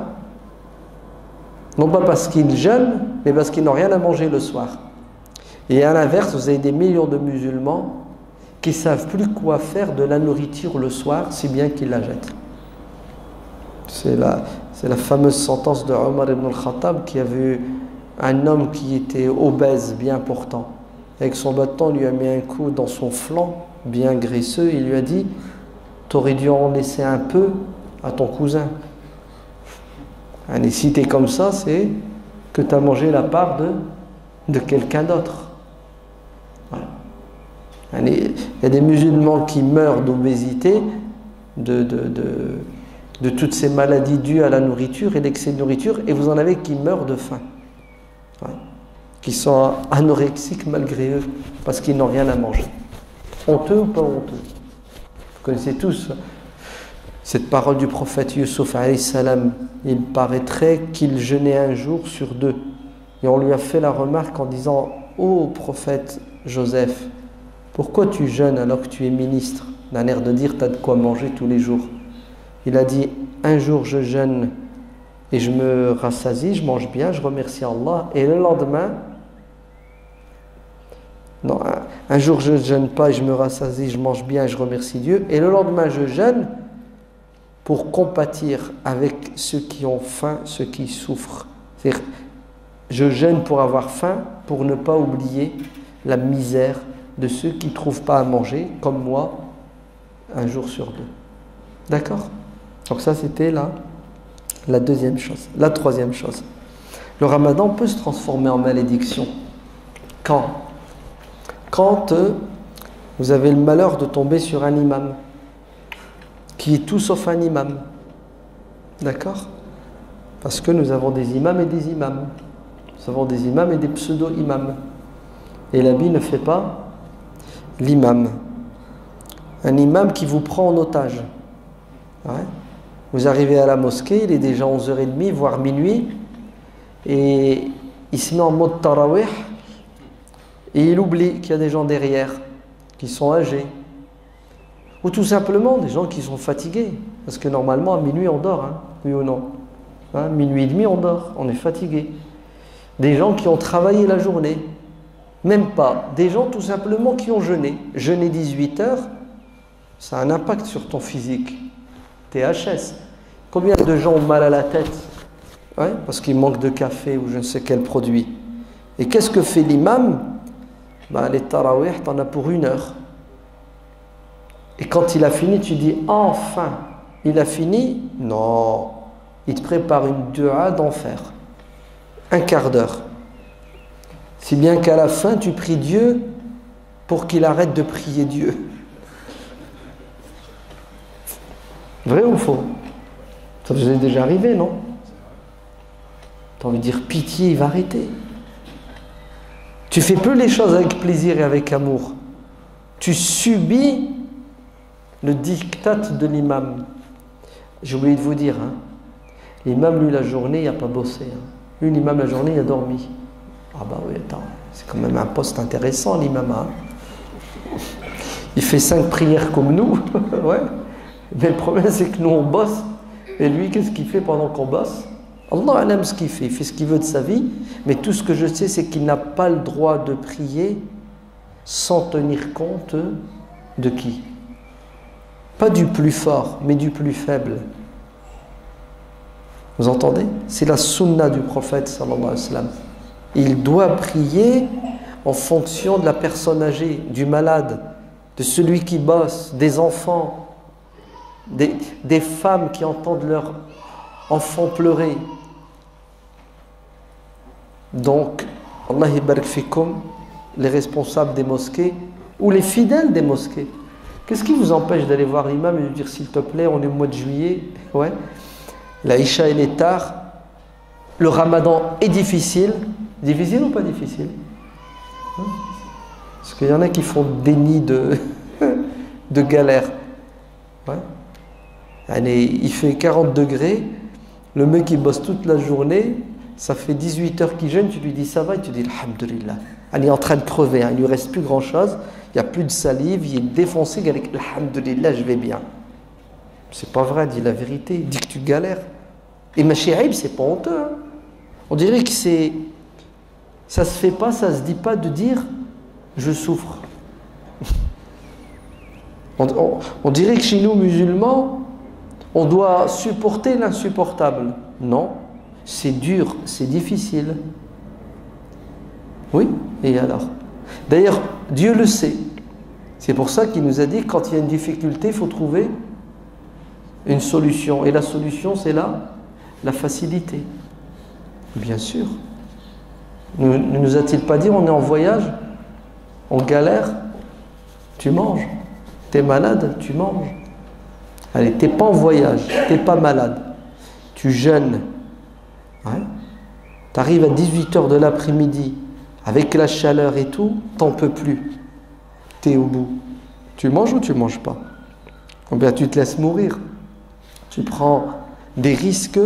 non pas parce qu'ils jeûnent, mais parce qu'ils n'ont rien à manger le soir. Et à l'inverse, vous avez des millions de musulmans qui ne savent plus quoi faire de la nourriture le soir, si bien qu'ils la jettent. C'est la fameuse sentence de Omar ibn al-Khattab qui a vu un homme qui était obèse, bien portant. Avec son bâton, il lui a mis un coup dans son flanc, bien graisseux, et il lui a dit tu aurais dû en laisser un peu à ton cousin. Et si tu es comme ça, c'est que tu as mangé la part de quelqu'un d'autre. Voilà. Il y a des musulmans qui meurent d'obésité, de toutes ces maladies dues à la nourriture et l'excès de nourriture, et vous en avez qui meurent de faim. Ouais. Qui sont anorexiques malgré eux, parce qu'ils n'ont rien à manger. Honteux ou pas honteux? Vous connaissez tous cette parole du prophète Yusuf alayhi salam. Il paraîtrait qu'il jeûnait un jour sur 2. Et on lui a fait la remarque en disant: ô prophète Joseph, pourquoi tu jeûnes alors que tu es ministre? D'un air de dire: tu as de quoi manger tous les jours. Il a dit: un jour je jeûne et je me rassasie, je mange bien, je remercie Allah, et le lendemain, non, un jour je ne jeûne pas et je me rassasie, je mange bien et je remercie Dieu, et le lendemain je jeûne pour compatir avec ceux qui ont faim, ceux qui souffrent. C'est-à-dire, je jeûne pour avoir faim, pour ne pas oublier la misère de ceux qui ne trouvent pas à manger, comme moi, un jour sur 2. D'accord? Donc ça, c'était la deuxième chose. La troisième chose. Le ramadan peut se transformer en malédiction. Quand vous avez le malheur de tomber sur un imam, qui est tout sauf un imam. D'accord? Parce que nous avons des imams et des imams. Nous avons des imams et des pseudo-imams. Et l'habit ne fait pas l'imam. Un imam qui vous prend en otage. Ouais. Vous arrivez à la mosquée, il est déjà 11h30, voire minuit, et il se met en mode tarawih, et il oublie qu'il y a des gens derrière, qui sont âgés. Ou tout simplement des gens qui sont fatigués. Parce que normalement, à minuit, on dort, hein, oui ou non? Minuit et demi, on dort, on est fatigué. Des gens qui ont travaillé la journée. Même pas. Des gens tout simplement qui ont jeûné. Jeûner 18 heures, ça a un impact sur ton physique. THS. Combien de gens ont mal à la tête? Ouais, parce qu'il manque de café ou je ne sais quel produit. Et qu'est-ce que fait l'imam? Les tarawih, t'en as pour 1 heure. Et quand il a fini, tu dis: enfin, il a fini? Non. Il te prépare une dua d'enfer. 1/4 d'heure. Si bien qu'à la fin, tu pries Dieu pour qu'il arrête de prier Dieu. Vrai ou faux? Ça vous est déjà arrivé, non? Tu as envie de dire: pitié, il va arrêter. Tu fais plus les choses avec plaisir et avec amour. Tu subis le diktat de l'imam. J'ai oublié de vous dire, hein, l'imam, lui, la journée, il n'a pas bossé. Hein. Lui, l'imam, la journée, il a dormi. Ah bah oui, attends, c'est quand même un poste intéressant, l'imam. Hein. Il fait 5 prières comme nous. Ouais. Mais le problème, c'est que nous, on bosse. Et lui, qu'est-ce qu'il fait pendant qu'on bosse? Allah aime ce qu'il fait. Il fait ce qu'il veut de sa vie. Mais tout ce que je sais, c'est qu'il n'a pas le droit de prier sans tenir compte de qui? Pas du plus fort, mais du plus faible. Vous entendez? C'est la sunna du prophète sallallahu alayhi wa sallam. Il doit prier en fonction de la personne âgée, du malade, de celui qui bosse, des enfants, des femmes qui entendent leurs enfants pleurer. Donc, Allah barik fikum, les responsables des mosquées ou les fidèles des mosquées. Qu'est-ce qui vous empêche d'aller voir l'imam et de lui dire: s'il te plaît, on est au mois de juillet, ouais, la Isha elle est tard, le ramadan est difficile. Difficile ou pas difficile? Parce qu'il y en a qui font des nids de galère. Ouais. Allez, il fait 40 degrés, le mec il bosse toute la journée, ça fait 18 heures qu'il jeûne, tu lui dis ça va, et tu dis alhamdulillah. Il est en train de crever, hein, il ne lui reste plus grand chose, il n'y a plus de salive, il est défoncé, il dit alhamdulillah, je vais bien. C'est pas vrai, dis la vérité, dis que tu galères. Et ma chérie, c'est pas honteux. Hein. On dirait que ça se fait pas, ça se dit pas de dire je souffre. On dirait que chez nous musulmans, on doit supporter l'insupportable. Non, c'est dur, c'est difficile. Oui, et alors? D'ailleurs, Dieu le sait. C'est pour ça qu'il nous a dit que quand il y a une difficulté, il faut trouver une solution. Et la solution, c'est la facilité. Bien sûr. Ne nous a-t-il pas dit, on est en voyage, on galère, tu manges. T'es malade, tu manges. Allez, t'es pas en voyage, t'es pas malade, tu jeûnes. Ouais. T'arrives à 18h de l'après-midi, avec la chaleur et tout, t'en peux plus. T'es au bout. Tu manges ou tu manges pas? Ou bien tu te laisses mourir. Tu prends des risques.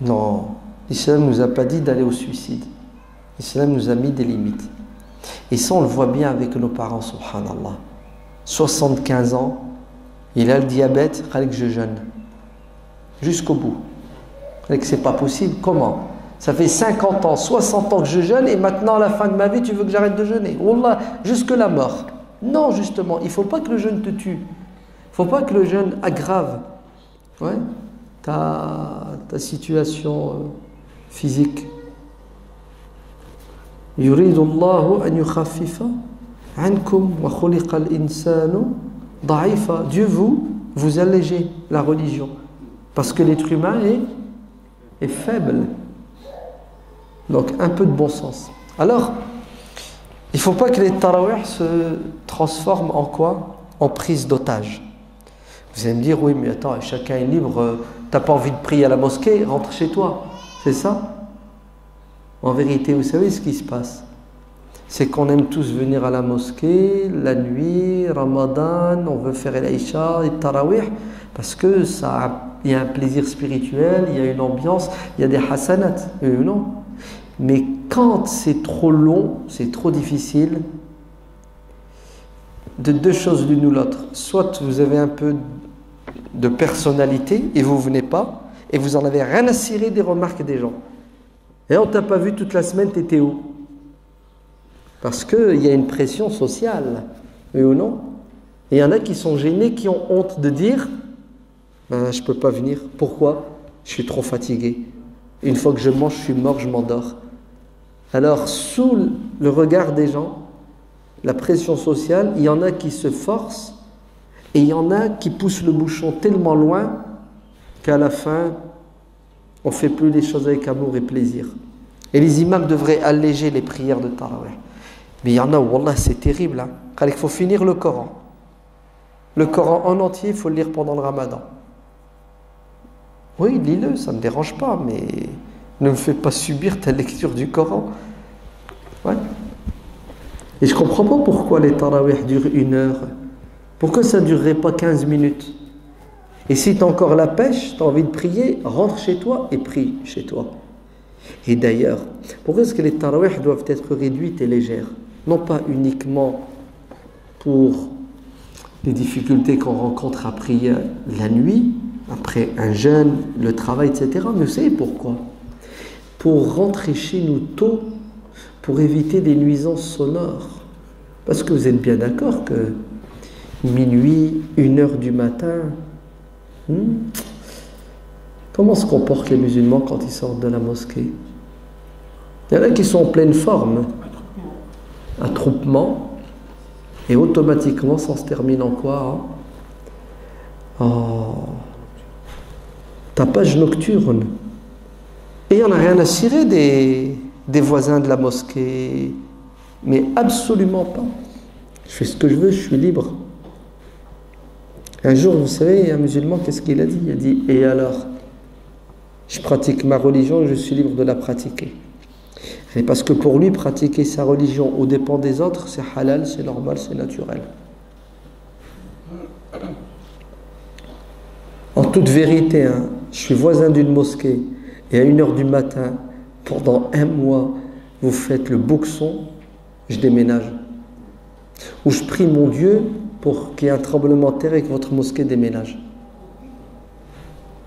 Non, l'islam ne nous a pas dit d'aller au suicide. L'islam nous a mis des limites. Et ça, on le voit bien avec nos parents, subhanallah. 75 ans, il a le diabète, il fallait que je jeûne. Jusqu'au bout. Il fallait que c'est pas possible. Comment? Ça fait 50 ans, 60 ans que je jeûne et maintenant, à la fin de ma vie, tu veux que j'arrête de jeûner? Wallah, jusque la mort. Non, justement, il ne faut pas que le jeûne te tue. Il ne faut pas que le jeûne aggrave ta situation physique. يريد الله أن يخفف عنكم وخلق الإنسان ضعيفا. Dieu vous allégez la religion parce que l'être humain est faible. Donc un peu de bon sens. Alors, il ne faut pas que les tarawih se transforment en quoi? En prise d'otage. Vous allez me dire, oui mais attends, chacun est libre, t'as pas envie de prier à la mosquée, rentre chez toi. C'est ça? En vérité, vous savez ce qui se passe? C'est qu'on aime tous venir à la mosquée, la nuit, Ramadan, on veut faire l'Aïcha et le Tarawih, parce que il y a un plaisir spirituel, il y a une ambiance, il y a des hasanat, non? Mais quand c'est trop long, c'est trop difficile, de deux choses l'une ou l'autre. Soit vous avez un peu de personnalité et vous venez pas, et vous en avez rien à cirer des remarques des gens. Et on t'a pas vu toute la semaine, t'étais où? Parce qu'il y a une pression sociale, oui ou non? Et il y en a qui sont gênés, qui ont honte de dire je peux pas venir. Pourquoi? Je suis trop fatigué. Une fois que je mange, je suis mort, je m'endors. Alors, sous le regard des gens, la pression sociale, il y en a qui se forcent et il y en a qui poussent le bouchon tellement loin qu'à la fin, on ne fait plus les choses avec amour et plaisir. Et les imams devraient alléger les prières de Tarawih. Mais il y en a où, wallah, c'est terrible. Il faut finir le Coran. Le Coran en entier, il faut le lire pendant le Ramadan. Oui, lis-le, ça ne me dérange pas, mais ne me fais pas subir ta lecture du Coran. Ouais. Et je ne comprends pas pourquoi les Tarawih durent 1 heure. Pourquoi ça ne durerait pas 15 minutes? Et si tu as encore la pêche, tu as envie de prier, rentre chez toi et prie chez toi. Et d'ailleurs, pourquoi est-ce que les tarawih doivent être réduites et légères? Non pas uniquement pour les difficultés qu'on rencontre à prier la nuit, après un jeûne, le travail, etc. Mais vous savez pourquoi? Pour rentrer chez nous tôt, pour éviter des nuisances sonores. Parce que vous êtes bien d'accord que minuit, 1 heure du matin, comment se comportent les musulmans quand ils sortent de la mosquée? Il y en a qui sont en pleine forme. Attroupement. Et automatiquement, ça se termine en quoi? Tapage nocturne. Et on n'a rien à cirer des voisins de la mosquée. Mais absolument pas. Je fais ce que je veux, je suis libre. Un jour, vous savez, un musulman, qu'est-ce qu'il a dit? Il a dit, et alors? Je pratique ma religion et je suis libre de la pratiquer. Et parce que pour lui, pratiquer sa religion aux dépens des autres, c'est halal, c'est normal, c'est naturel. En toute vérité, je suis voisin d'une mosquée et à 1 heure du matin, pendant 1 mois, vous faites le boxon, je déménage. Ou je prie mon Dieu pour qu'il y ait un tremblement de terre et que votre mosquée déménage.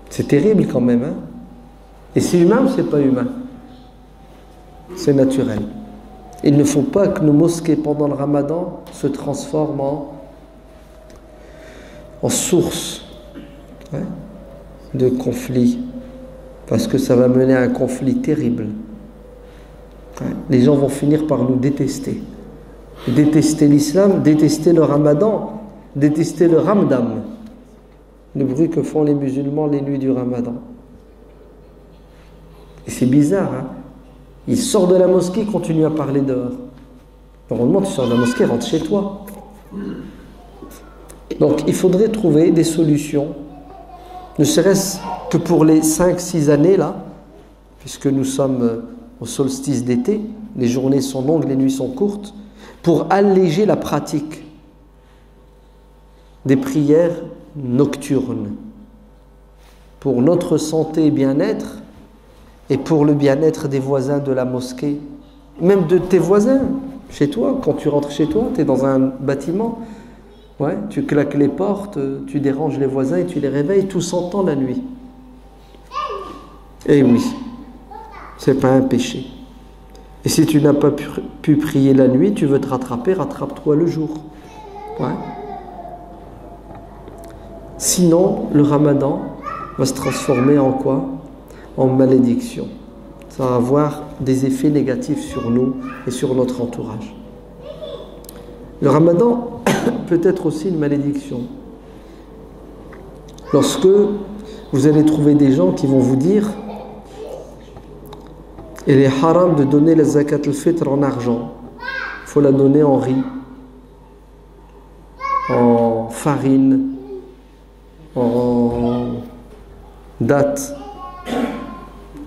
C'est terrible quand même. Et c'est humain ou c'est pas humain? C'est naturel. Il ne faut pas que nos mosquées pendant le Ramadan se transforment en source de conflit. Parce que ça va mener à un conflit terrible. Les gens vont finir par nous détester. Détester l'islam, détester le Ramadan, détester le Ramdam. le bruit que font les musulmans les nuits du Ramadan. Et c'est bizarre, hein? Il sort de la mosquée, continue à parler dehors. Normalement, tu sors de la mosquée, rentre chez toi. Donc, il faudrait trouver des solutions, ne serait-ce que pour les 5-6 années, là, puisque nous sommes au solstice d'été, les journées sont longues, les nuits sont courtes, pour alléger la pratique des prières nocturnes, pour notre santé et bien-être, et pour le bien-être des voisins de la mosquée, même de tes voisins, chez toi, quand tu rentres chez toi, tu es dans un bâtiment, ouais, tu claques les portes, tu déranges les voisins et tu les réveilles, tout s'entend la nuit. Eh oui, c'est pas un péché. Et si tu n'as pas pu prier la nuit, tu veux te rattraper, rattrape-toi le jour. Ouais. Sinon, le Ramadan va se transformer en quoi? En malédiction. Ça va avoir des effets négatifs sur nous et sur notre entourage. Le Ramadan peut être aussi une malédiction. Lorsque vous allez trouver des gens qui vont vous dire il est haram de donner la zakat al-fitr en argent, il faut la donner en riz, en farine, en dattes.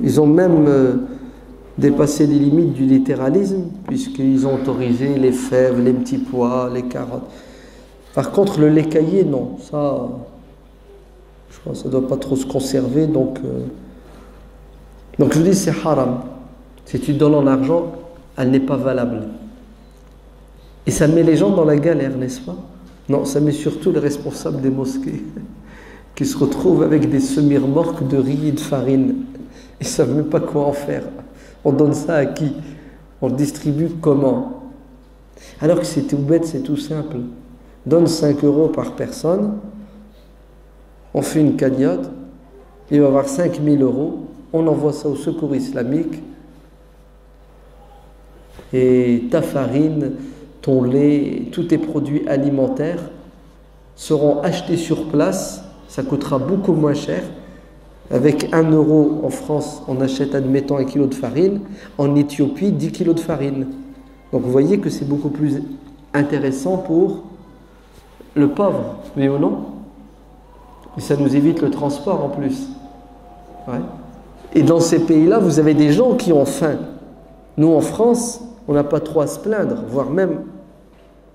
Ils ont même dépassé les limites du littéralisme, puisqu'ils ont autorisé les fèves, les petits pois, les carottes. Par contre, le lait caillé, non. Ça, je crois que ça ne doit pas trop se conserver. Donc je vous dis, c'est haram. Si tu donnes en argent, elle n'est pas valable. Et ça met les gens dans la galère, n'est-ce pas? Non, ça met surtout les responsables des mosquées, qui se retrouvent avec des semi-remorques de riz et de farine. Ils ne savent même pas quoi en faire. On donne ça à qui? On le distribue comment? Alors que c'est tout bête, c'est tout simple. Donne 5 € par personne, on fait une cagnotte, il va y avoir 5 000 €, on envoie ça au secours islamique, et ta farine, ton lait, tous tes produits alimentaires seront achetés sur place, ça coûtera beaucoup moins cher. Avec 1 € en France, on achète, admettons, 1 kg de farine. En Éthiopie, 10 kg de farine. Donc vous voyez que c'est beaucoup plus intéressant pour le pauvre, oui ou non? Et ça nous évite le transport en plus. Ouais. Et dans ces pays-là, vous avez des gens qui ont faim. Nous, en France, on n'a pas trop à se plaindre, voire même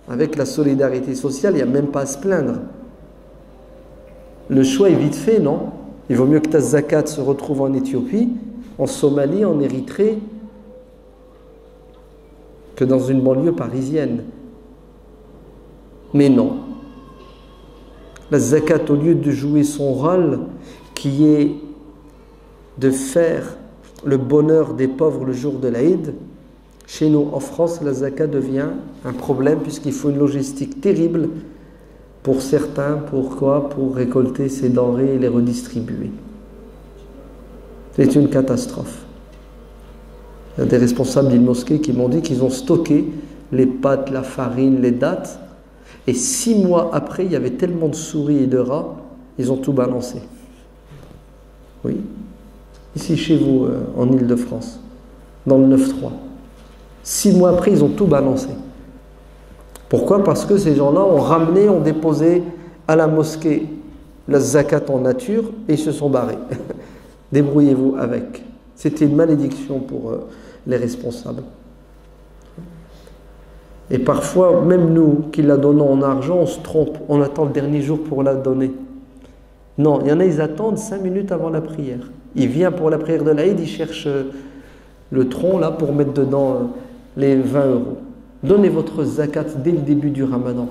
avec la solidarité sociale, il n'y a même pas à se plaindre. Le choix est vite fait, non? Il vaut mieux que ta zakat se retrouve en Éthiopie, en Somalie, en Érythrée, que dans une banlieue parisienne. Mais non. La zakat, au lieu de jouer son rôle, qui est de faire le bonheur des pauvres le jour de l'Aïd, chez nous, en France, la zakat devient un problème puisqu'il faut une logistique terrible pour certains. Pourquoi? Pour récolter ces denrées et les redistribuer. C'est une catastrophe. Il y a des responsables d'une mosquée qui m'ont dit qu'ils ont stocké les pâtes, la farine, les dattes, et 6 mois après, il y avait tellement de souris et de rats, ils ont tout balancé. Oui. Ici chez vous, en Île-de-France, dans le 9-3. 6 mois après, ils ont tout balancé. Pourquoi? Parce que ces gens-là ont ramené, ont déposé à la mosquée la zakat en nature et ils se sont barrés. Débrouillez-vous avec. C'était une malédiction pour les responsables. Et parfois, même nous qui la donnons en argent, on se trompe. On attend le dernier jour pour la donner. Non, il y en a, ils attendent 5 minutes avant la prière. Il vient pour la prière de l'Aïd, il cherche le tronc là pour mettre dedans les 20 €. Donnez votre zakat dès le début du Ramadan.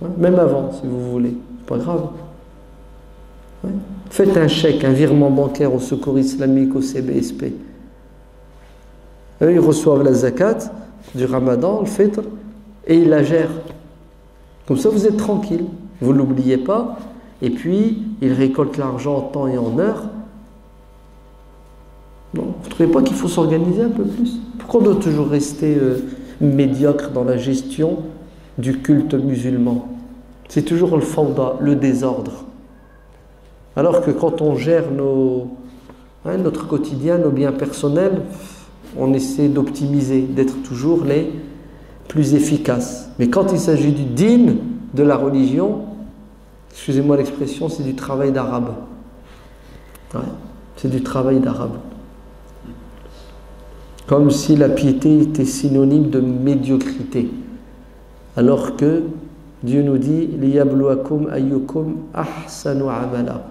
Ouais, même avant, si vous voulez. C'est pas grave. Ouais. Faites un chèque, un virement bancaire au Secours Islamique, au CBSP. Eux, ils reçoivent la zakat du Ramadan, le fitr, et ils la gèrent. Comme ça, vous êtes tranquille. Vous ne l'oubliez pas. Et puis, ils récoltent l'argent en temps et en heure. Non, vous ne trouvez pas qu'il faut s'organiser un peu plus? Pourquoi on doit toujours rester médiocre dans la gestion du culte musulman? C'est toujours le fawda, le désordre. Alors que quand on gère notre quotidien, nos biens personnels, on essaie d'optimiser, d'être toujours les plus efficaces. Mais quand il s'agit du din, de la religion, excusez-moi l'expression, c'est du travail d'arabe. Ouais, c'est du travail d'arabe. Comme si la piété était synonyme de médiocrité. Alors que Dieu nous dit « Liyabluwakum ayyukum ahsanu amala ».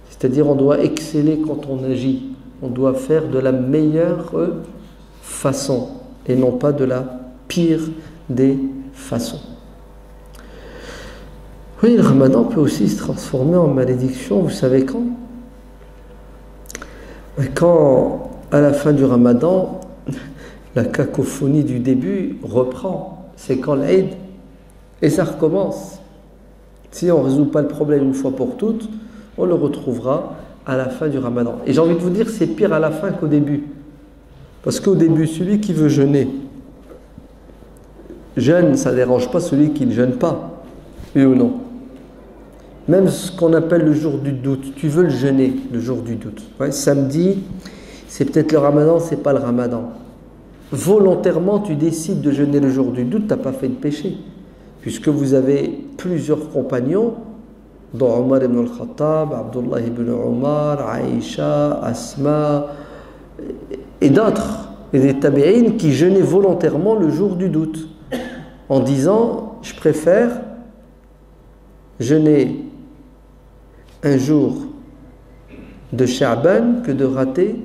C'est-à-dire on doit exceller quand on agit. On doit faire de la meilleure façon et non pas de la pire des façons. Oui, le ramadan peut aussi se transformer en malédiction, vous savez quand? Quand, à la fin du ramadan, la cacophonie du début reprend. C'est quand l'Aïd, et ça recommence. Si on ne résout pas le problème une fois pour toutes, on le retrouvera à la fin du ramadan. Et j'ai envie de vous dire, c'est pire à la fin qu'au début. Parce qu'au début, celui qui veut jeûner, jeûne, ça ne dérange pas celui qui ne jeûne pas. Oui ou non? Même ce qu'on appelle le jour du doute, tu veux le jeûner, le jour du doute. Ouais, samedi, c'est peut-être le ramadan, c'est pas le ramadan. Volontairement, tu décides de jeûner le jour du doute, tu n'as pas fait de péché. Puisque vous avez plusieurs compagnons, dont Omar ibn al-Khattab, Abdullah ibn Omar, Aïcha, Asma, et d'autres, et des tabi'in qui jeûnaient volontairement le jour du doute, en disant, je préfère jeûner un jour de Sha'ban que de rater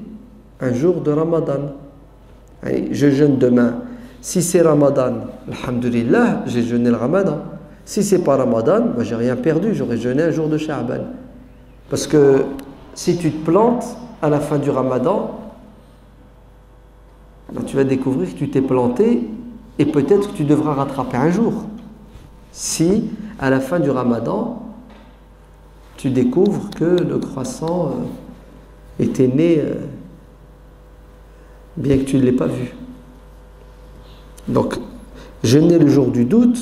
un jour de Ramadan. Allez, je jeûne demain. Si c'est Ramadan, alhamdulillah, j'ai jeûné le Ramadan. Si c'est pas Ramadan, ben, j'ai rien perdu, j'aurais jeûné un jour de Sha'ban. Parce que si tu te plantes à la fin du Ramadan, ben, tu vas découvrir que tu t'es planté et peut-être que tu devras rattraper un jour. Si à la fin du Ramadan, tu découvres que le croissant était né bien que tu ne l'aies pas vu. Donc, jeûner le jour du doute,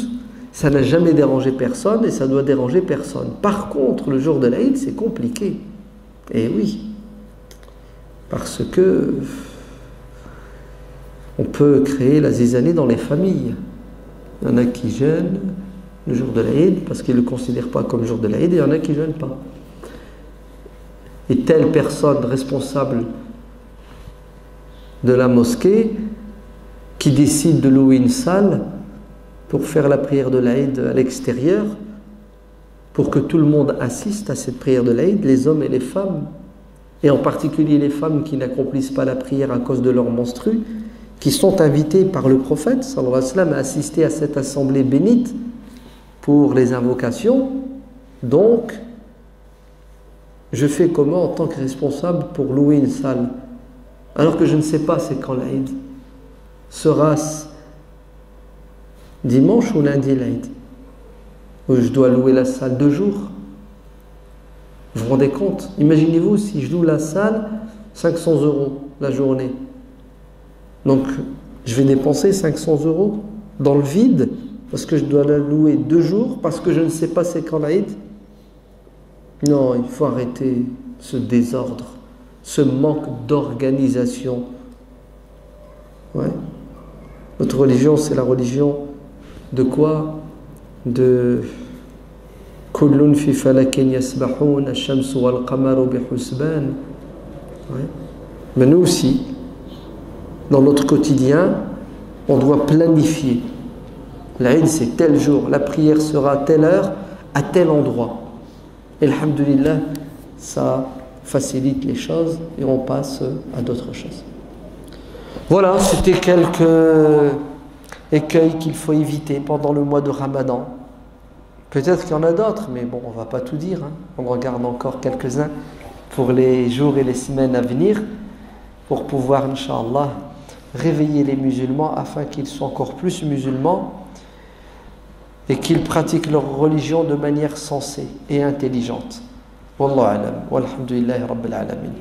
ça n'a jamais dérangé personne et ça doit déranger personne. Par contre, le jour de l'Aïd, c'est compliqué. Et oui, parce que on peut créer la zizanie dans les familles. Il y en a qui jeûnent le jour de l'Aïd parce qu'ils ne le considèrent pas comme jour de l'Aïd et il y en a qui ne jeûnent pas. Et telle personne responsable de la mosquée qui décide de louer une salle pour faire la prière de l'Aïd à l'extérieur, pour que tout le monde assiste à cette prière de l'Aïd, les hommes et les femmes, et en particulier les femmes qui n'accomplissent pas la prière à cause de leur menstru, qui sont invitées par le prophète sallallahu alayhi wa sallam à assister à cette assemblée bénite pour les invocations. Donc, je fais comment en tant que responsable pour louer une salle alors que je ne sais pas c'est quand l'Aïd? Sera-ce dimanche ou lundi l'Aïd? Où je dois louer la salle 2 jours? Vous vous rendez compte? Imaginez-vous si je loue la salle 500 € la journée. Donc je vais dépenser 500 € dans le vide parce que je dois la louer 2 jours parce que je ne sais pas c'est quand l'Aïd? Non, il faut arrêter ce désordre, ce manque d'organisation. Ouais. Notre religion, c'est la religion de quoi? De kullun fi falakin yasbahun ash-shamsu wal qamaru bi husban. Mais nous aussi, dans notre quotidien, on doit planifier. L'Aïd, c'est tel jour, la prière sera à telle heure, à tel endroit. Et alhamdulillah, ça facilite les choses et on passe à d'autres choses. Voilà, c'était quelques écueils qu'il faut éviter pendant le mois de Ramadan. Peut-être qu'il y en a d'autres, mais bon, on ne va pas tout dire. On regarde encore quelques-uns pour les jours et les semaines à venir, pour pouvoir, Inch'Allah, réveiller les musulmans afin qu'ils soient encore plus musulmans et qu'ils pratiquent leur religion de manière sensée et intelligente. Wallahu alam, walhamdulillahi rabbil alamin.